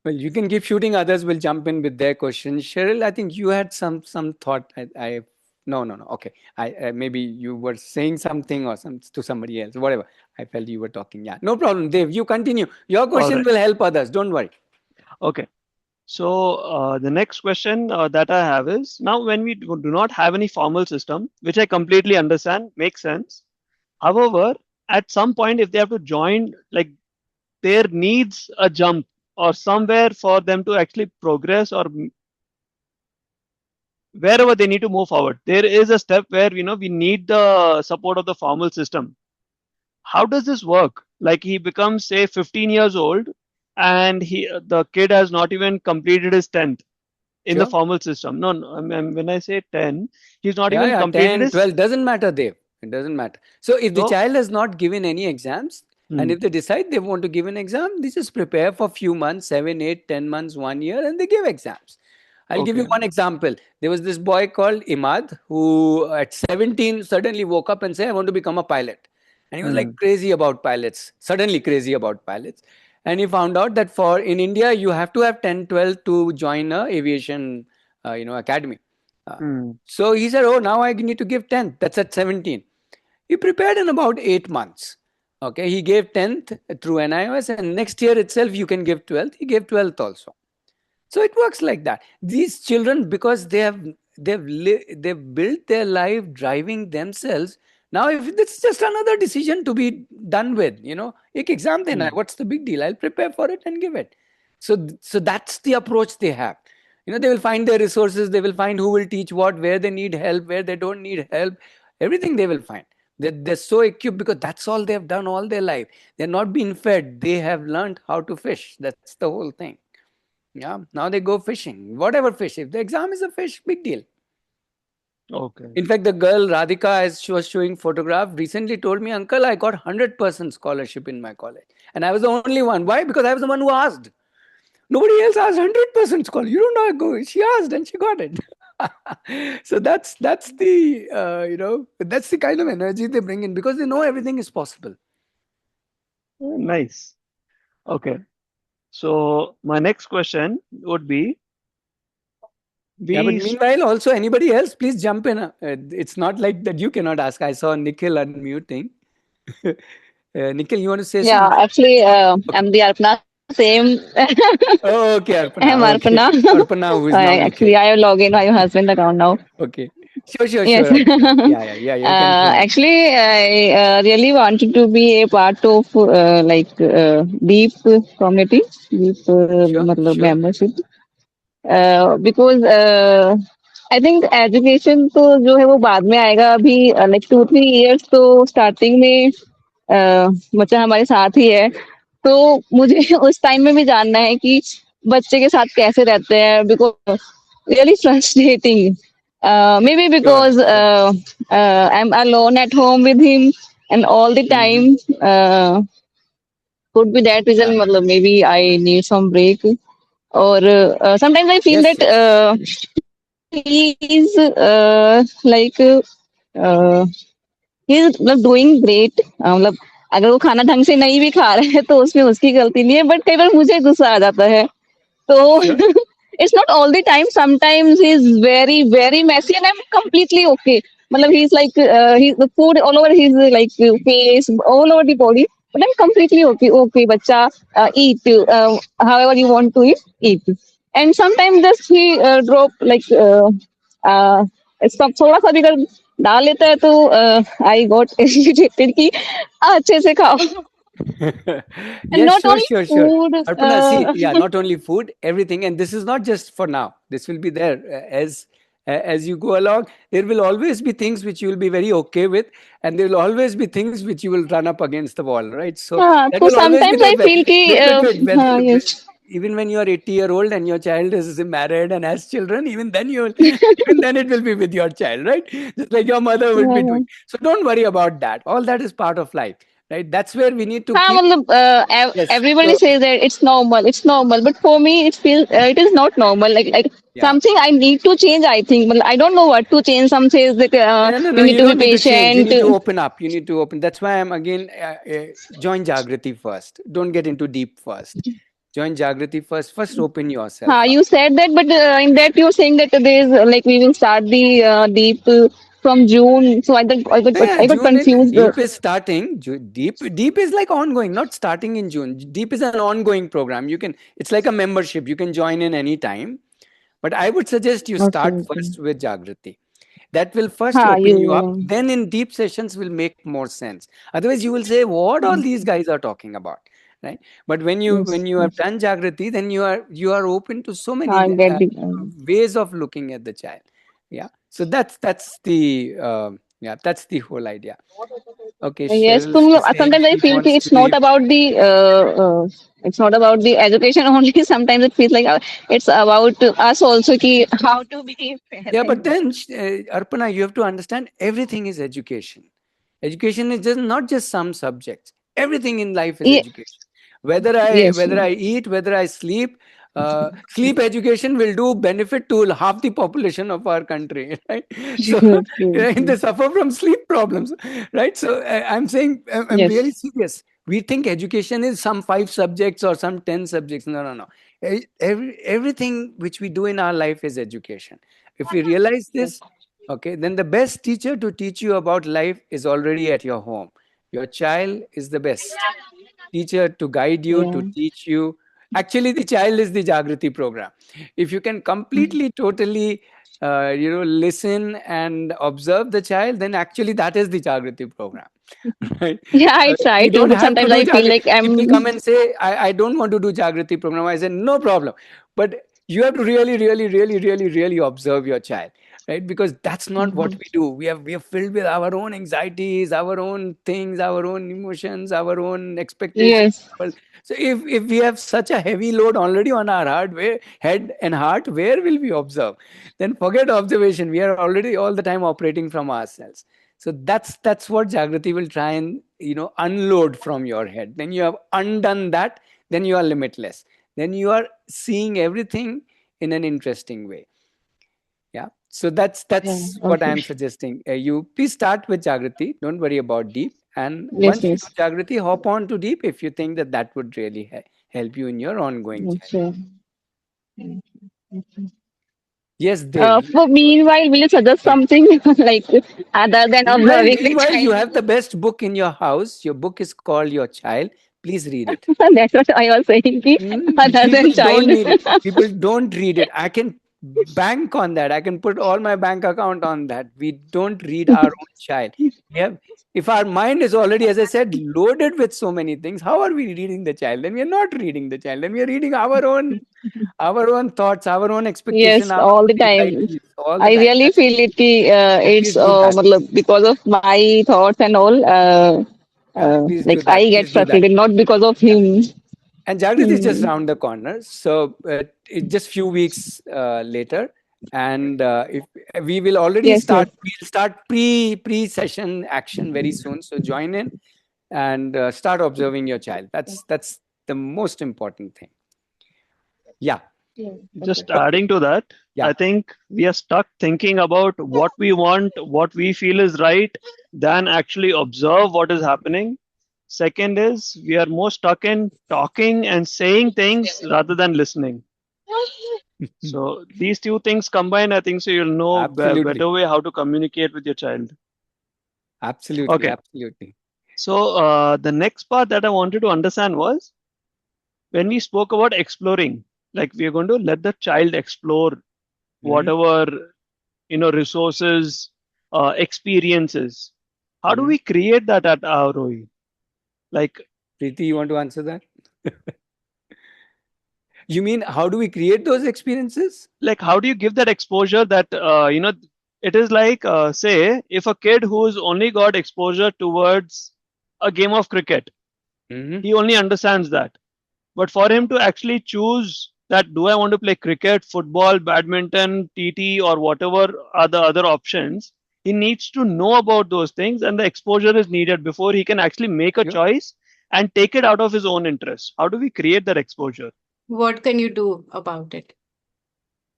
Well, you can keep shooting. Others will jump in with their questions. Cheryl, I think you had some thought. No. Okay, maybe you were saying something or to somebody else. Whatever. I felt you were talking. Yeah, no problem, Dave. You continue. Your question will help others. Don't worry. Okay. So the next question that I have is, now when we do not have any formal system, which I completely understand, makes sense. However, at some point, if they have to join, like, there needs a jump or somewhere for them to actually progress, or wherever they need to move forward. There is a step where we need the support of the formal system. How does this work? Like, he becomes, say, 15 years old, and the kid has not even completed his 10th in the formal system. No, I mean, when I say 10, he's not even completed 10, his 12, doesn't matter, Dave. It doesn't matter. So if the So, child has not given any exams, and if they decide they want to give an exam, they just prepare for few months, 7, 8, 10 months, 1 year, and they give exams. I'll give you okay. one example. There was this boy called Imad who at 17 suddenly woke up and said, I want to become a pilot. And he was like crazy about pilots, suddenly crazy about pilots. And he found out that for in India, you have to have 10, 12 to join a aviation, academy. Uh, so he said, oh, now I need to give 10th. That's at 17. He prepared in about 8 months. Okay, he gave 10th through NIOS, and next year itself you can give 12th. He gave 12th also. So it works like that. These children, because they've built their life driving themselves. Now, if it's just another decision to be done with, ek exam dena hai, what's the big deal? I'll prepare for it and give it. So that's the approach they have. They will find their resources. They will find who will teach what, where they need help, where they don't need help. Everything they will find. They're so equipped because that's all they've done all their life. They're not being fed. They have learned how to fish. That's the whole thing. Yeah. Now they go fishing. Whatever fish. If the exam is a fish, big deal. Okay. In fact, the girl Radhika, as she was showing photograph, recently told me, Uncle, I got 100% scholarship in my college. And I was the only one. Why? Because I was the one who asked. Nobody else asked 100% scholarship. You don't know. Go. She asked and she got it. So that's the that's the kind of energy they bring in because they know everything is possible. Nice. Okay. So my next question would be, Yeah, but meanwhile, also anybody else, please jump in. It's not like that you cannot ask. I saw Nikhil unmuting. Nikhil, you want to say Yeah, something? actually, I'm the Arpana, same. Oh, okay, I'm Arpana. Okay, Arpana. Arpana, who is now Nikhil. Actually, I have logged in my husband account now. Okay, sure, Yes. Arpana. Yeah. You can proceed. Actually, I really wanted to be a part of deep community, deep matlab Sure. membership. Because I think education तो जो है वो बाद में आएगा अभी like 2-3 years तो starting में बच्चा हमारे साथ ही है तो मुझे उस टाइम में भी जानना है कि बच्चे के साथ कैसे रहते हैं because really frustrating may be because I am alone at home with him and all the time could be that reason Yeah. मतलब maybe I need some break or sometimes I feel Yes. that he is he is मतलब doing great मतलब अगर वो खाना ढंग से नहीं भी खा रहे हैं तो उसमें उसकी गलती नहीं है बट कई बार मुझे गुस्सा आ जाता है तो Sure. it's not all the time sometimes he's very messy and I'm completely okay मतलब he's like he's the food all over his like face all over the body but I'm completely okay बच्चा eat however you want to eat and sometimes just he drop like सब थोड़ा सा भी अगर डाल लेता है तो आई गॉट इरिटेटेड कि अच्छे से खाओ and Yes, not only sure. food Arpana, see, yeah, not only food, everything, and this is not just for now. This will be there as you go along. There will always be things which you will be very okay with, and there will always be things which you will run up against the wall, right? So हाँ that तो will always be sometimes I there. feel कि हाँ yes Even when you are 80-year-old and your child is married and has children, even then even then it will be with your child, right? Just like your mother would be doing. So don't worry about that. All that is part of life, right? That's where we need to हाँ keep. मतलब Yes. everybody So, says that it's normal but for me it feels it is not normal like yeah. something I need to change I think मतलब I don't know what to change some says that No. you need You to be don't need to change. You patient need to open up. You need to open. That's why I'm again join Jagrati first. Don't get into deep first. Join Jagrati first. First, open yourself up. you said that, but in that you're saying that there is like we will start the deep from June. So Yeah, I got June confused. deep is starting. Deep is like ongoing, not starting in June. Deep is an ongoing program. You can. It's like a membership. You can join in any time. But I would suggest you start Okay. first with Jagrati. That will first हाँ open you up. you Then in deep sessions will make more sense. Otherwise, you will say, "What all these guys are talking about?" Right? But when yes, you have yes. done Jagrati, then you are open to so many I get the ways of looking at the child. Yeah. So that's the whole idea. Okay, yes. Shell, तुम she's saying sometimes I she feel wants कि to be. it's not about the education only. Sometimes it feels like it's about us also कि how to be Yeah, but parents. then Arpana, you have to understand everything is education. Education is just not just some subjects. Everything in life is Ye- education. Whether I Yes, whether I eat, whether I sleep, sleep education will do benefit to half the population of our country, right? So true, true, right, they true. suffer from sleep problems, right? So I'm saying I'm Yes, really serious. We think education is some 5 subjects or some 10 subjects. No, no, no. Everything which we do in our life is education. If we realize yes, this, okay, then the best teacher to teach you about life is already at your home. Your child is the best teacher to guide you, yeah. to teach you. Actually, the child is the Jagriti program. If you can completely, totally, listen and observe the child, then actually that is the Jagriti program. Right? Yeah, I try You to, don't but have to sometimes do I feel Jagriti. like People I'm. come and say, I don't want to do Jagriti program. I say, no problem. But you have to really, really, really, really, really observe your child, right? Because that's not what Mhm. we do. We are filled with our own anxieties, our own things, our own emotions, our own expectations. Yes, So if we have such a heavy load already on our head and heart, where will we observe? Then forget observation. We are already all the time operating from ourselves. So that's what Jagrati will try and unload from your head. Then you have undone that, then you are limitless. Then you are seeing everything in an interesting way. Yeah. So that's yeah, that's what I okay. am suggesting. You please start with Jagrati. Don't worry about deep. And Yes, once you yes. do Jagrati, hop on to deep if you think that that would really help you in your ongoing journey. Sure. Yes, Dev. For meanwhile, will you suggest something like other than Meanwhile, observing the meanwhile, you child? have the best book in your house. Your book is called Your Child. Please read it. That's what I was saying. Ki, other People than don't child. need it. People don't read it. I can bank on that. I can put all my bank account on that. We don't read our own child. We have, if our mind is already, as I said, loaded with so many things, how are we reading the child? Then we are not reading the child. Then we are reading our own thoughts, our own expectation, Yes, our all the own time. anxieties all the I time. really feel it. Ki, it's Please do that. matlab, because of my thoughts and all. Yeah, please do Like that. I get Please do that. frustrated, not because of Yeah. him. And Jagriti is just Hmm. round the corner. So it's just few weeks later, and if we will already Yes, yes. we'll start pre session action very soon. So join in and start observing your child. That's the most important thing. Yeah, Yeah. Okay. Just adding to that, yeah. I think we are stuck thinking about what we want, what we feel is right, than actually observe what is happening. Second is we are more stuck in talking and saying things rather than listening. So these two things combined, I think so you'll know Absolutely, better way how to communicate with your child. absolutely, Okay. absolutely. So the next part that I wanted to understand was when we spoke about exploring, like we are going to let the child explore Hmm. whatever resources, experiences. How do Hmm. we create that at Aarohi? Like, Preeti, you want to answer that? You mean how do we create those experiences? how do you give that exposure that it is like say if a kid who's only got exposure towards a game of cricket, Hmm. he only understands that. But for him to actually choose that, do I want to play cricket, football, badminton, TT, or whatever are the other options, he needs to know about those things, and the exposure is needed before he can actually make a Yep. choice and take it out of his own interest. How do we create that exposure? What can you do about it?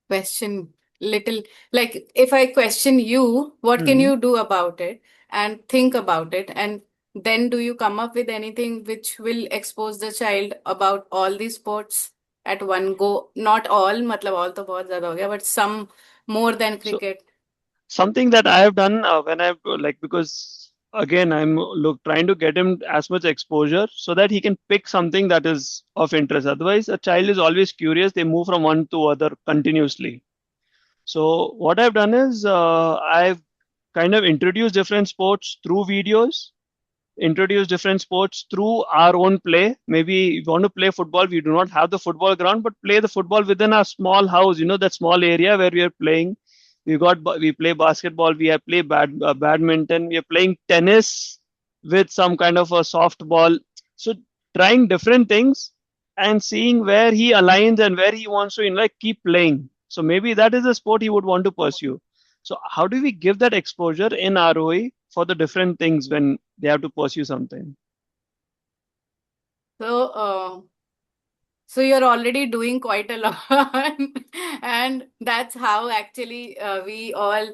Question little, like if I question you, what can Hmm. you do about it and think about it, and then do you come up with anything which will expose the child about all these sports at one go? Not all, मतलब all तो बहुत ज़्यादा हो गया, but some more than So cricket. something that I have done when I've because again I'm trying to get him as much exposure so that he can pick something that is of interest. Otherwise, a child is always curious; they move from one to other continuously. So what I've done is I've kind of introduced different sports through videos, introduce different sports through our own play. Maybe if you want to play football, we do not have the football ground, but play the football within our small house. That small area where we are playing. We play basketball. We have play badminton. We are playing tennis with some kind of a soft ball. So trying different things and seeing where he aligns and where he wants to keep playing. So maybe that is a sport he would want to pursue. So how do we give that exposure in ROE for the different things when they have to pursue something? So, so you're already doing quite a lot, and that's how actually we all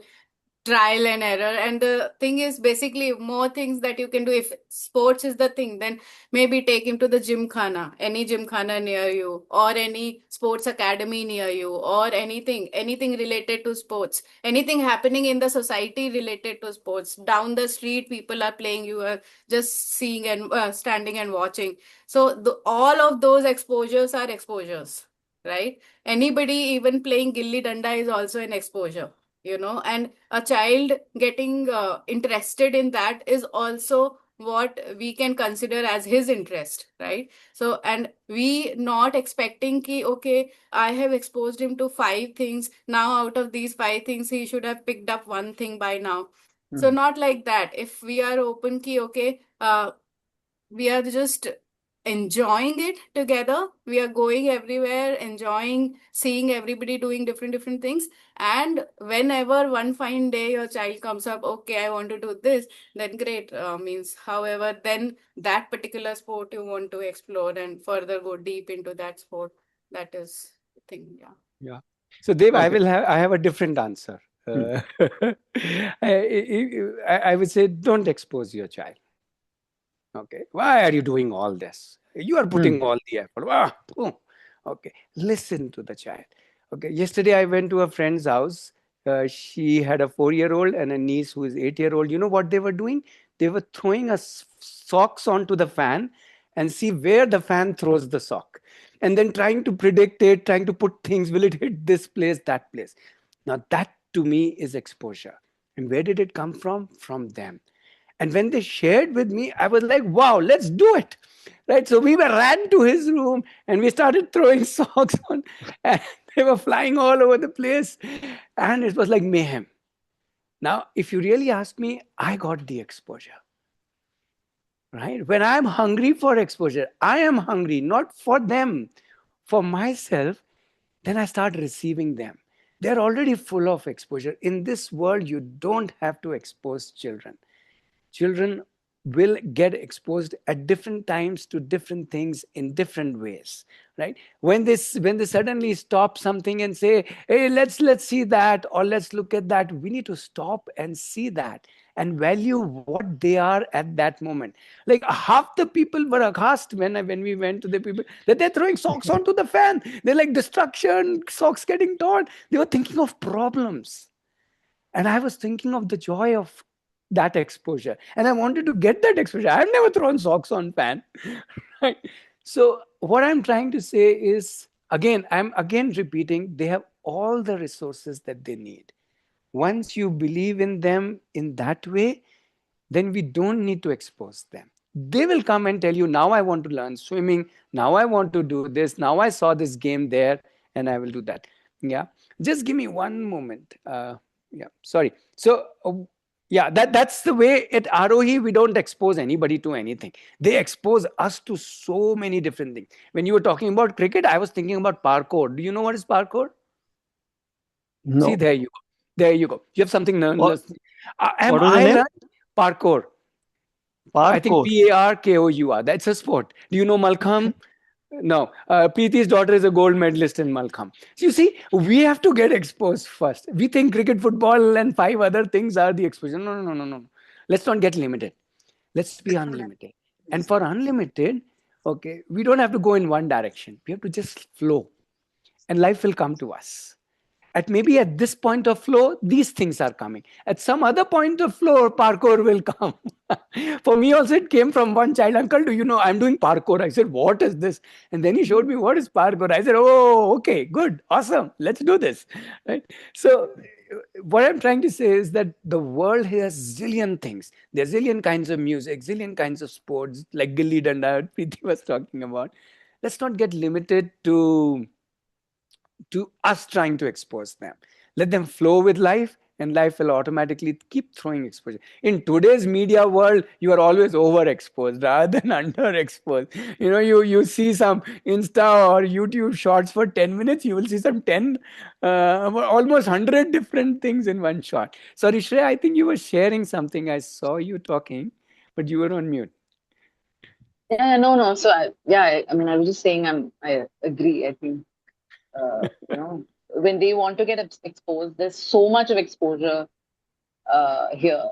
trial and error. And the thing is, basically, more things that you can do. If sports is the thing, then maybe take him to the gymkhana, any gymkhana near you, or any sports academy near you, or anything related to sports, anything happening in the society related to sports. Down the street, people are playing, you are just seeing and standing and watching. So all of those exposures are exposures, right? Anybody even playing gilli danda is also an exposure, and a child getting interested in that is also what we can consider as his interest, right? So, and we not expecting ki, okay, I have exposed him to five things, now out of these five things he should have picked up one thing by now. So not like that. If we are open ki, okay, we are just enjoying it together, we are going everywhere, enjoying seeing everybody doing different things, and whenever one fine day your child comes up, okay, I want to do this, then great. Means however, then that particular sport you want to explore and further go deep into that sport, that is the thing. Yeah. Yeah. So Dev, Okay. I have a different answer. Hmm. I would say don't expose your child. Okay. Why are you doing all this? You are putting all the effort. Okay. Listen to the child. Okay. Yesterday I went to a friend's house. She had a 4-year-old and a niece who is 8-year-old. You know what they were doing? They were throwing socks onto the fan and see where the fan throws the sock. And then trying to predict it, trying to put things, will it hit this place, that place? Now that to me is exposure. And where did it come from? From them. And when they shared with me, I was like, wow, let's do it. Right. So we ran to his room and we started throwing socks on, and they were flying all over the place. And it was like mayhem. Now, if you really ask me, I got the exposure. Right. When I'm hungry for exposure, I am hungry, not for them, for myself, then I start receiving them. They're already full of exposure. In this world, you don't have to expose children. Children will get exposed at different times to different things in different ways, right? When they suddenly stop something and say, hey, let's see that, or let's look at that, we need to stop and see that and value what they are at that moment. Like half the people were aghast when we went to the people that they're throwing socks onto the fan. They're like destruction, socks getting torn. They were thinking of problems. And I was thinking of the joy of that exposure. And I wanted to get that exposure. I've never thrown socks on fan. Right? So what I'm trying to say is, I'm again repeating, they have all the resources that they need. Once you believe in them in that way, then we don't need to expose them. They will come and tell you, now I want to learn swimming. Now I want to do this. Now I saw this game there and I will do that. Yeah. Just give me one moment. Yeah. Sorry. So, yeah, that's the way at Aarohi, we don't expose anybody to anything. They expose us to so many different things. When you were talking about cricket, I was thinking about parkour. Do you know what is parkour? No. See, there you go. There you go. You have something learned. What was the I name? learned parkour. I think Parkour. Parkour. That's a sport. Do you know Malkham? No. Preeti's daughter is a gold medalist in Malkham. So you see, we have to get exposed first. We think cricket, football, and 5 other things are the exposure. No. Let's not get limited. Let's be unlimited. And for unlimited, okay, we don't have to go in one direction. We have to just flow. And life will come to us. At this point of flow, these things are coming. At some other point of flow, parkour will come. For me also, it came from one child. Uncle, do you know I'm doing parkour? I said, what is this? And then he showed me what is parkour. I said, oh, okay, good, awesome. Let's do this. Right? So what I'm trying to say is that the world has zillion things. There's zillion kinds of music, zillion kinds of sports, like gilli danda, Preeti was talking about. Let's not get limited to us trying to expose them. Let them flow with life and life will automatically keep throwing exposure. In today's media world, you are always overexposed rather than underexposed. You see some Insta or YouTube shorts for 10 minutes, you will see some 10, almost 100 different things in one shot. Sorry, Shreya, I think you were sharing something. I saw you talking, but you were on mute. Yeah, no. So I mean, I was just saying, I agree. I think when they want to get exposed, there's so much of exposure here.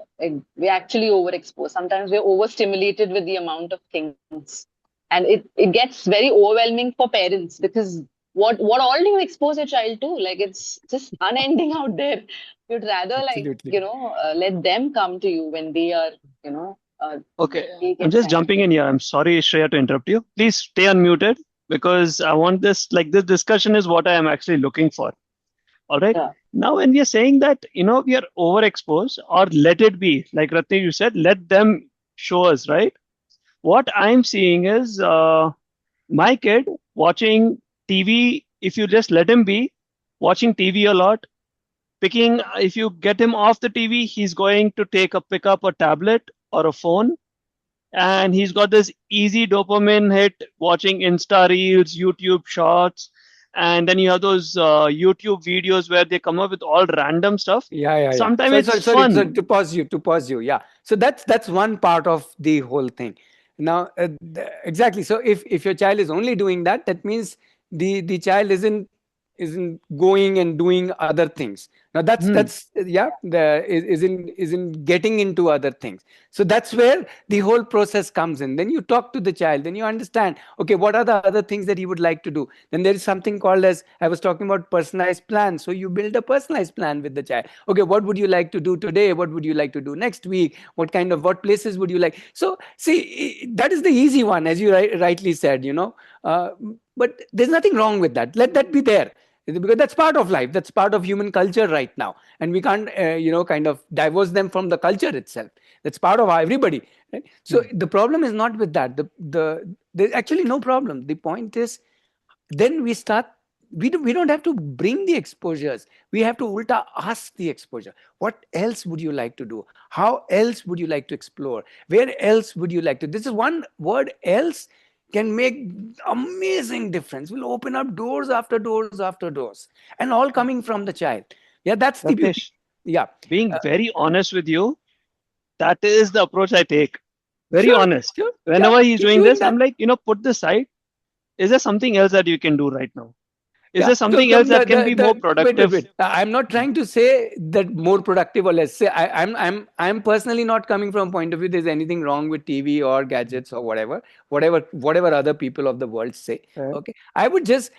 We're actually overexposed. Sometimes we're overstimulated with the amount of things, and it gets very overwhelming for parents, because what all do you expose your child to? Like, it's just unending out there. You'd rather, like, Absolutely. let them come to you when they are, Okay, they I'm get just time. jumping in here. I'm sorry, Shreya, to interrupt you. Please stay unmuted because I want this discussion is what I am actually looking for. All right. Yeah. Now, when we are saying that, we are overexposed or let it be, like Ratni, you said, let them show us, right? What I'm seeing is my kid watching TV, if you just let him be, watching TV a lot, if you get him off the TV, he's going to pick up a tablet or a phone, and he's got this easy dopamine hit watching Insta Reels, YouTube Shorts, and then you have those YouTube videos where they come up with all random stuff. Yeah. Sometimes Sorry, it's sorry. So fun. to pause you. Yeah. So that's one part of the whole thing. Now, exactly. So if your child is only doing that, that means the child isn't going and doing other things. Now Hmm. that's yeah, isn't getting into other things. So that's where the whole process comes in. Then you talk to the child, then you understand, okay, what are the other things that he would like to do. Then there is something called, as I was talking about, personalized plan. So you build a personalized plan with the child. Okay, what would you like to do today? What would you like to do next week? What places would you like? So see, that is the easy one, as you rightly said, uh, but there's nothing wrong with that. Let that be there, because that's part of life, that's part of human culture right now, and we can't kind of divorce them from the culture itself. That's part of everybody, right? So Hmm. the problem is not with that. There's actually no problem. The point is, then we don't have to bring the exposures. We have to ulta ask the exposure, what else would you like to do? How else would you like to explore? Where else would you like to? This is one word, else, can make amazing difference, will open up doors after doors after doors, and all coming from the child. Yeah, that's the beauty. Ratish, Yeah. being uh, very honest with you, that is the approach I take. Very sure, honest. sure. Yeah, Whenever he's keep doing doing this, that. I'm like, put this side. Is there something else that you can do right now? Is Yeah. there So something else that can be more wait. productive? I'm not trying to say that more productive or less. Say I'm personally not coming from a point of view there's anything wrong with TV or gadgets or whatever other people of the world say. Right. Okay. I would just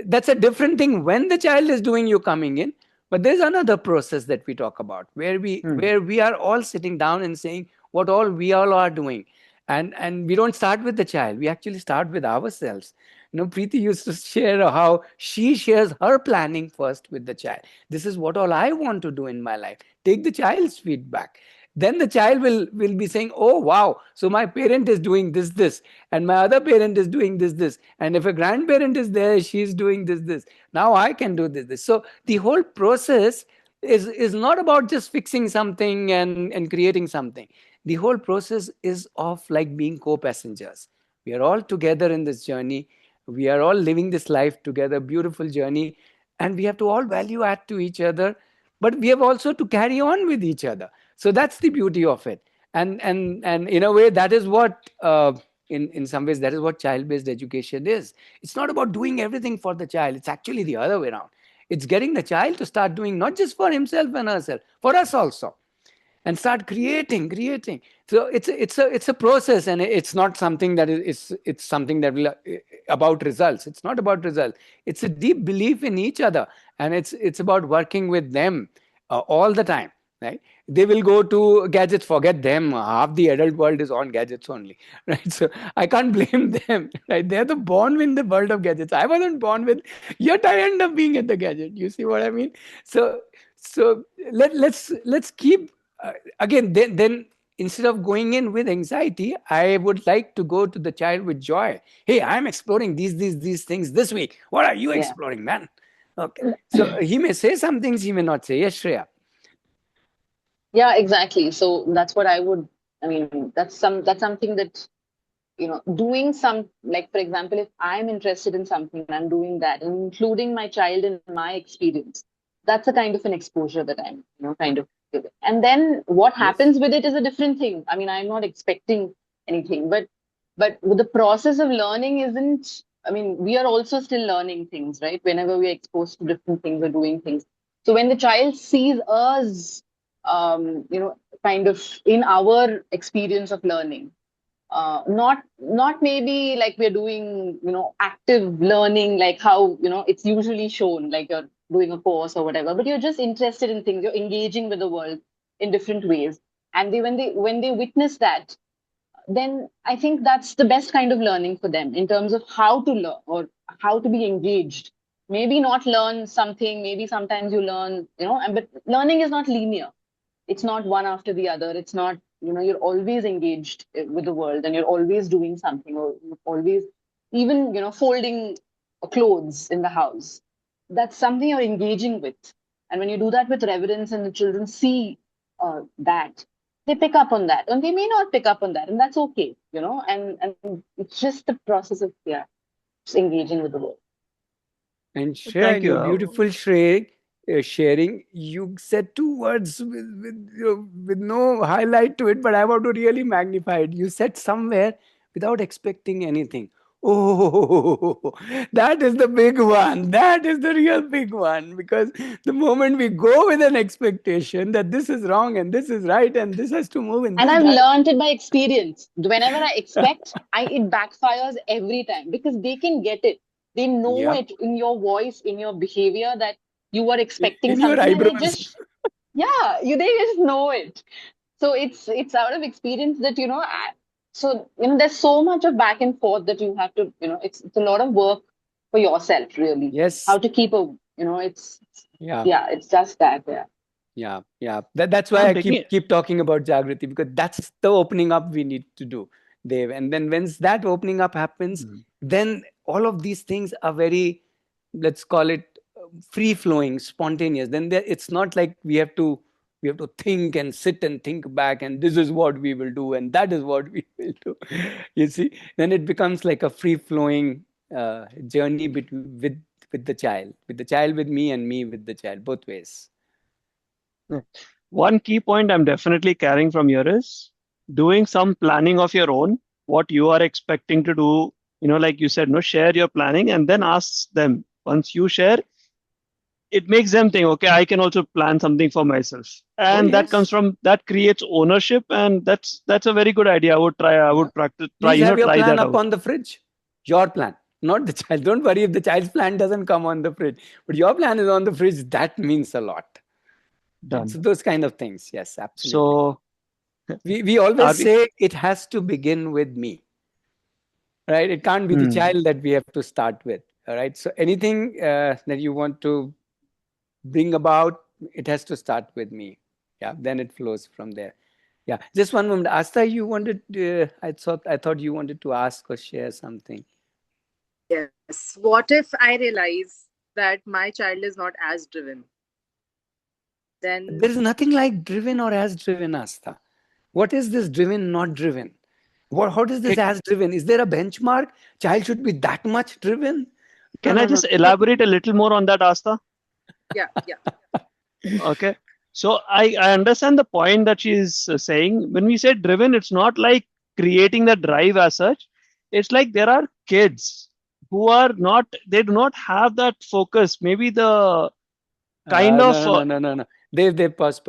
that's a different thing when the child is doing, you coming in. But there's another process that we talk about where we Hmm. where we are all sitting down and saying what all we all are doing. And we don't start with the child. We actually start with ourselves. Preeti used to share how she shares her planning first with the child. This is what all I want to do in my life. Take the child's feedback. Then the child will be saying, oh wow, so my parent is doing this, and my other parent is doing this, and if a grandparent is there, she's doing this. Now I can do this. So the whole process is not about just fixing something and creating something. The whole process is of like being co-passengers. We are all together in this journey. We are all living this life together, beautiful journey, and we have to all value add to each other, but we have also to carry on with each other. So that's the beauty of it. And in a way, that is what in some ways, that is what child based education is. It's not about doing everything for the child. It's actually the other way around. It's getting the child to start doing not just for himself and herself, for us also, and start creating. So it's a process, and it's not something that is it's something that will about results. It's not about results. It's a deep belief in each other, and it's about working with them all the time, right? They will go to gadgets, forget them. Half the adult world is on gadgets only, right? So I can't blame them, right? They're the born in the world of gadgets. I wasn't born with, yet I end up being at the gadget. You see what I mean? So let's keep again, then instead of going in with anxiety, I would like to go to the child with joy. Hey, I'm exploring these things this week. What are you Yeah. exploring, man? Okay. So he may say some things, he may not say. Yes, Shreya. Yeah, exactly. So that's what I would. I mean, that's something that, doing some, like, for example, if I'm interested in something and I'm doing that and including my child in my experience, that's a kind of an exposure that I'm, kind of giving. And then what Yes. happens with it is a different thing. I mean, I'm not expecting anything, but the process of learning isn't. I mean, we are also still learning things, right? Whenever we are exposed to different things or doing things. So when the child sees us, kind of in our experience of learning, not maybe like we're doing, active learning, like how, it's usually shown, like you're doing a course or whatever, but you're just interested in things, you're engaging with the world in different ways. And when they witness that, then I think that's the best kind of learning for them in terms of how to learn or how to be engaged. Maybe not learn something, maybe sometimes you learn, but learning is not linear. It's not one after the other. It's not, you're always engaged with the world and you're always doing something, or you're always, even, folding clothes in the house. That's something you're engaging with. And when you do that with reverence and the children see that, they pick up on that. And they may not pick up on that. And that's okay, and it's just the process of, yeah, just engaging with the world. And Thank Shreya, you. you beautiful sharing. You said two words with no highlight to it, but I want to really magnify it. You said somewhere without expecting anything. Oh, that is the big one. That is the real big one. Because the moment we go with an expectation that this is wrong and this is right and this has to move in And this I've direction. learned it by experience. Whenever I expect, it backfires every time because they can get it. They know Yep. it in your voice, in your behavior, that you are expecting In your something, and eyebrows. yeah, they just know it. So it's out of experience that, so, there's so much of back and forth that you have to, it's a lot of work for yourself, really. How Yes. to keep a, Yeah. yeah, it's just that, yeah. Yeah, yeah. That's why I'm I taking. keep talking about Jagriti, because that's the opening up we need to do, Dave. And then once that opening up happens, Mm. then all of these things are very, let's call it, free flowing, spontaneous. Then it's not like we have to think and sit and think back, and this is what we will do and that is what we will do. You see, then it becomes like a free flowing journey with the child with me, and me with the child, both ways. Yeah. One key point I'm definitely carrying from here is doing some planning of your own, what you are expecting to do. Like you said, no, share your planning and then ask them. Once you share, it makes them think, okay, I can also plan something for myself. Oh, And yes. that creates ownership, and that's a very good idea. I Yeah. would practice, Please have your try plan that up out. on the fridge. Your plan, not the child. Don't worry if the child's plan doesn't come on the fridge, but your plan is on the fridge. That means a lot. Right? So Done. those kind of things. Yes, absolutely. So We always are we? say it has to begin with me, right? It can't be the Hmm. child that we have to start with. All right. So anything that you want to bring about, it has to start with me. Yeah. Then it flows from there. Yeah. Just one moment. Asta, you wanted, I thought you wanted to ask or share something. Yes. What if I realize that my child is not as driven? Then, There is nothing like driven or as driven, Asta. What is this driven, not driven? How is this Okay, as driven? Is there a benchmark? Child should be that much driven? No, can I no, no. just elaborate a little more on that, Asta? yeah, yeah. Okay. So I understand the point that she's saying. When we say driven, it's not like creating the drive as such. It's like there are kids who are not, they do not have that focus. Maybe the kind No, of, no, no, no, no, no. They pause.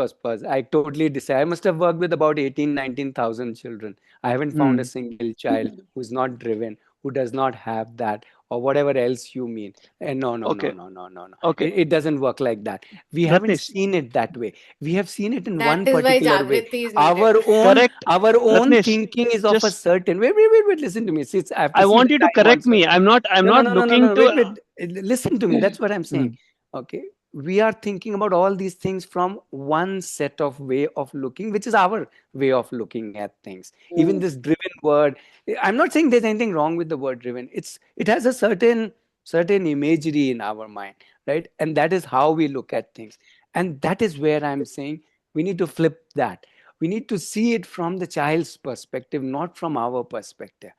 I totally disagree. I must have worked with about 18, 19,000 children. I haven't found a hmm, single child who's not driven, who does not have that, or whatever else you mean. And no, no, no, okay, no, no, no, no. okay. It doesn't work like that. We haven't Ratnesh, seen it that way. We have seen it in That one is why particular way. Jagriti is needed. Our own, correct. our own Ratnesh, thinking is of a just, certain way. Wait. Listen to me. See, I have to I see the want you to time correct also. me. I'm No, no, not no, no, no, looking no. to, Wait. Listen to me. That's what I'm saying. hmm, Okay. We are thinking about all these things from one set of way of looking, which is our way of looking at things. Even Mm. this driven word, I'm not saying there's anything wrong with the word driven. It has a certain imagery in our mind, right? And that is how we look at things. And that is where I'm saying We need to flip that. We need to see it from the child's perspective, not from our perspective.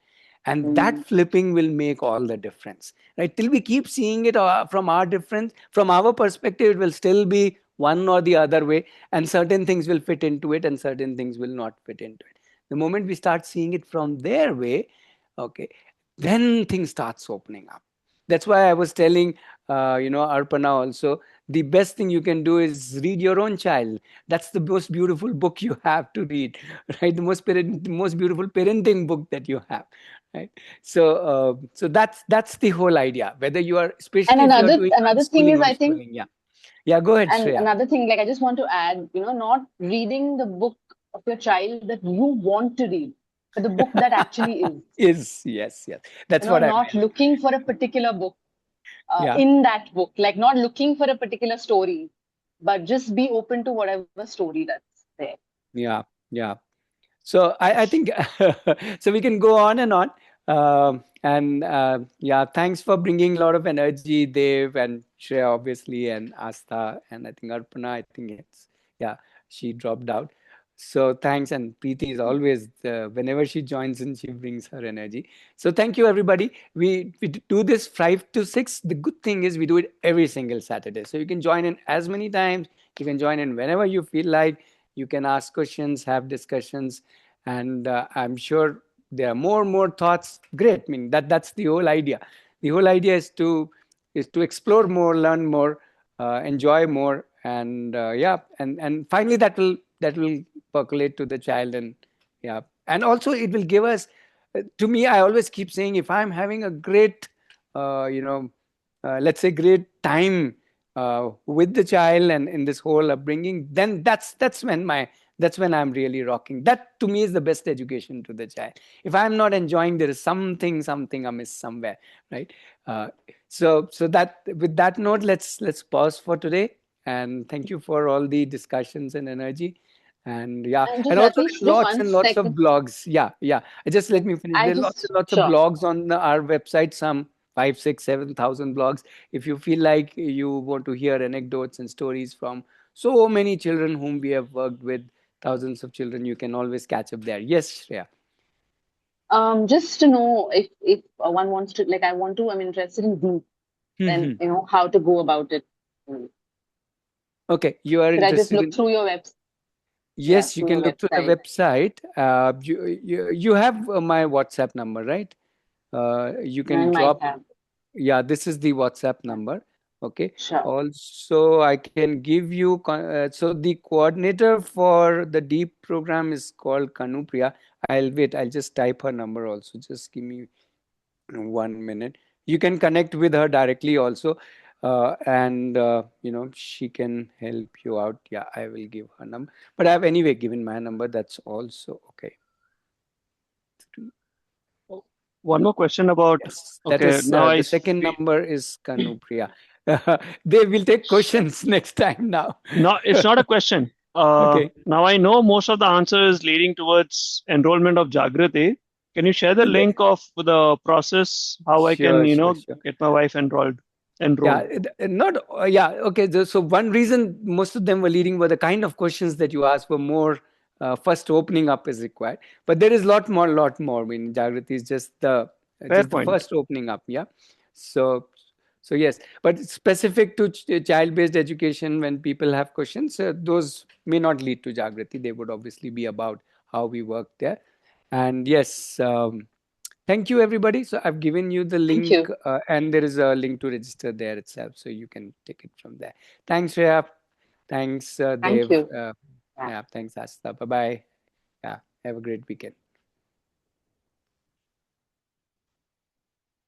And that flipping will make all the difference, right? Till we keep seeing it from our difference, from our perspective, it will still be one or the other way, and certain things will fit into it and certain things will not fit into it. The moment we start seeing it from their way, okay, then things starts opening up. That's why I was telling Arpana also, the best thing you can do is read your own child. That's the most beautiful book you have to read, right? The most beautiful parenting book that you have, right? So that's the whole idea. Whether you are, And especially if you are doing another thing unschooling, is, I think, homeschooling, yeah, yeah. Go ahead, and Shreya. another thing, like I just want to add, not reading the book of your child that you want to read, but the book that actually is. Yes. That's what I Not meant. looking for a particular book Yeah, in that book, like not looking for a particular story, but just be open to whatever story that's there. yeah. So I think so we can go on and on. And yeah, thanks for bringing a lot of energy, Dev and Shreya, obviously, and Astha, and I think Arpana. I think yeah, she dropped out. So thanks, and Preeti is always whenever she joins in, she brings her energy. So thank you, everybody. We do this 5 to 6. The good thing is we do it every single Saturday. So you can join in as many times. You can join in whenever you feel like. You can ask questions, have discussions, and I'm sure there are more thoughts. Great. I mean, that's the whole idea. The whole idea is to explore more, learn more, enjoy more, and yeah, and finally that will percolate to the child. And yeah, and also it will give us, to me, I always keep saying, if I'm having a great uh, you know let's say great time with the child and in this whole upbringing, then that's when I'm really rocking. That to me is the best education to the child. If I'm not enjoying, there is something amiss somewhere, right? uh, so that, with that note, let's pause for today, and thank you for all the discussions and energy. And yeah, And and just also Ratish, there are just lots one and lots of second. blogs. Yeah, just let me finish. I There are lots just, and lots of sure. blogs on our website, some 5, 6, 7,000 blogs. If you feel like you want to hear anecdotes and stories from so many children whom we have worked with, thousands of children, you can always catch up there. Yes, Shreya. Just to know if one wants to, like, I'm interested in these, then how to go about it. Mm. Okay, you are Should I just interested look in. through your Yes, you through your can look through the website? website. You have my WhatsApp number, right? You I can might drop. have. Yeah, this is the WhatsApp number. Okay. Sure. Also, I can give you. So the coordinator for the deep program is called Kanupriya. I'll wait. I'll just type her number also. Just give me 1 minute. You can connect with her directly also, and she can help you out. Yeah, I will give her number, but I've anyway given my number. That's also okay. One more question about, Yes, that okay, is now I the second feel, number is Kanupriya. They will take questions next time now. no, it's not a question. Okay. Now I know most of the answer is leading towards enrollment of Jagrati. Can you share the Yeah, link of the process, how I can, sure. get my wife enrolled? Yeah, Enrolled. not yeah. Okay, so one reason most of them were leading were the kind of questions that you asked were more first opening up is required. But there is lot more. I mean, Jagrati is Fair just the point. first opening up. Yeah. So so yes, but specific to child-based education, when people have questions, those may not lead to Jagrati. They would obviously be about how we work there. And yes. Thank you, everybody. So I've given you the Thank link, you. and there is a link to register there itself, so you can take it from there. Thanks, Shreya. Thanks, Thank Dev. you. Yeah. Yeah, thanks, Asta. Bye bye. Yeah, have a great weekend.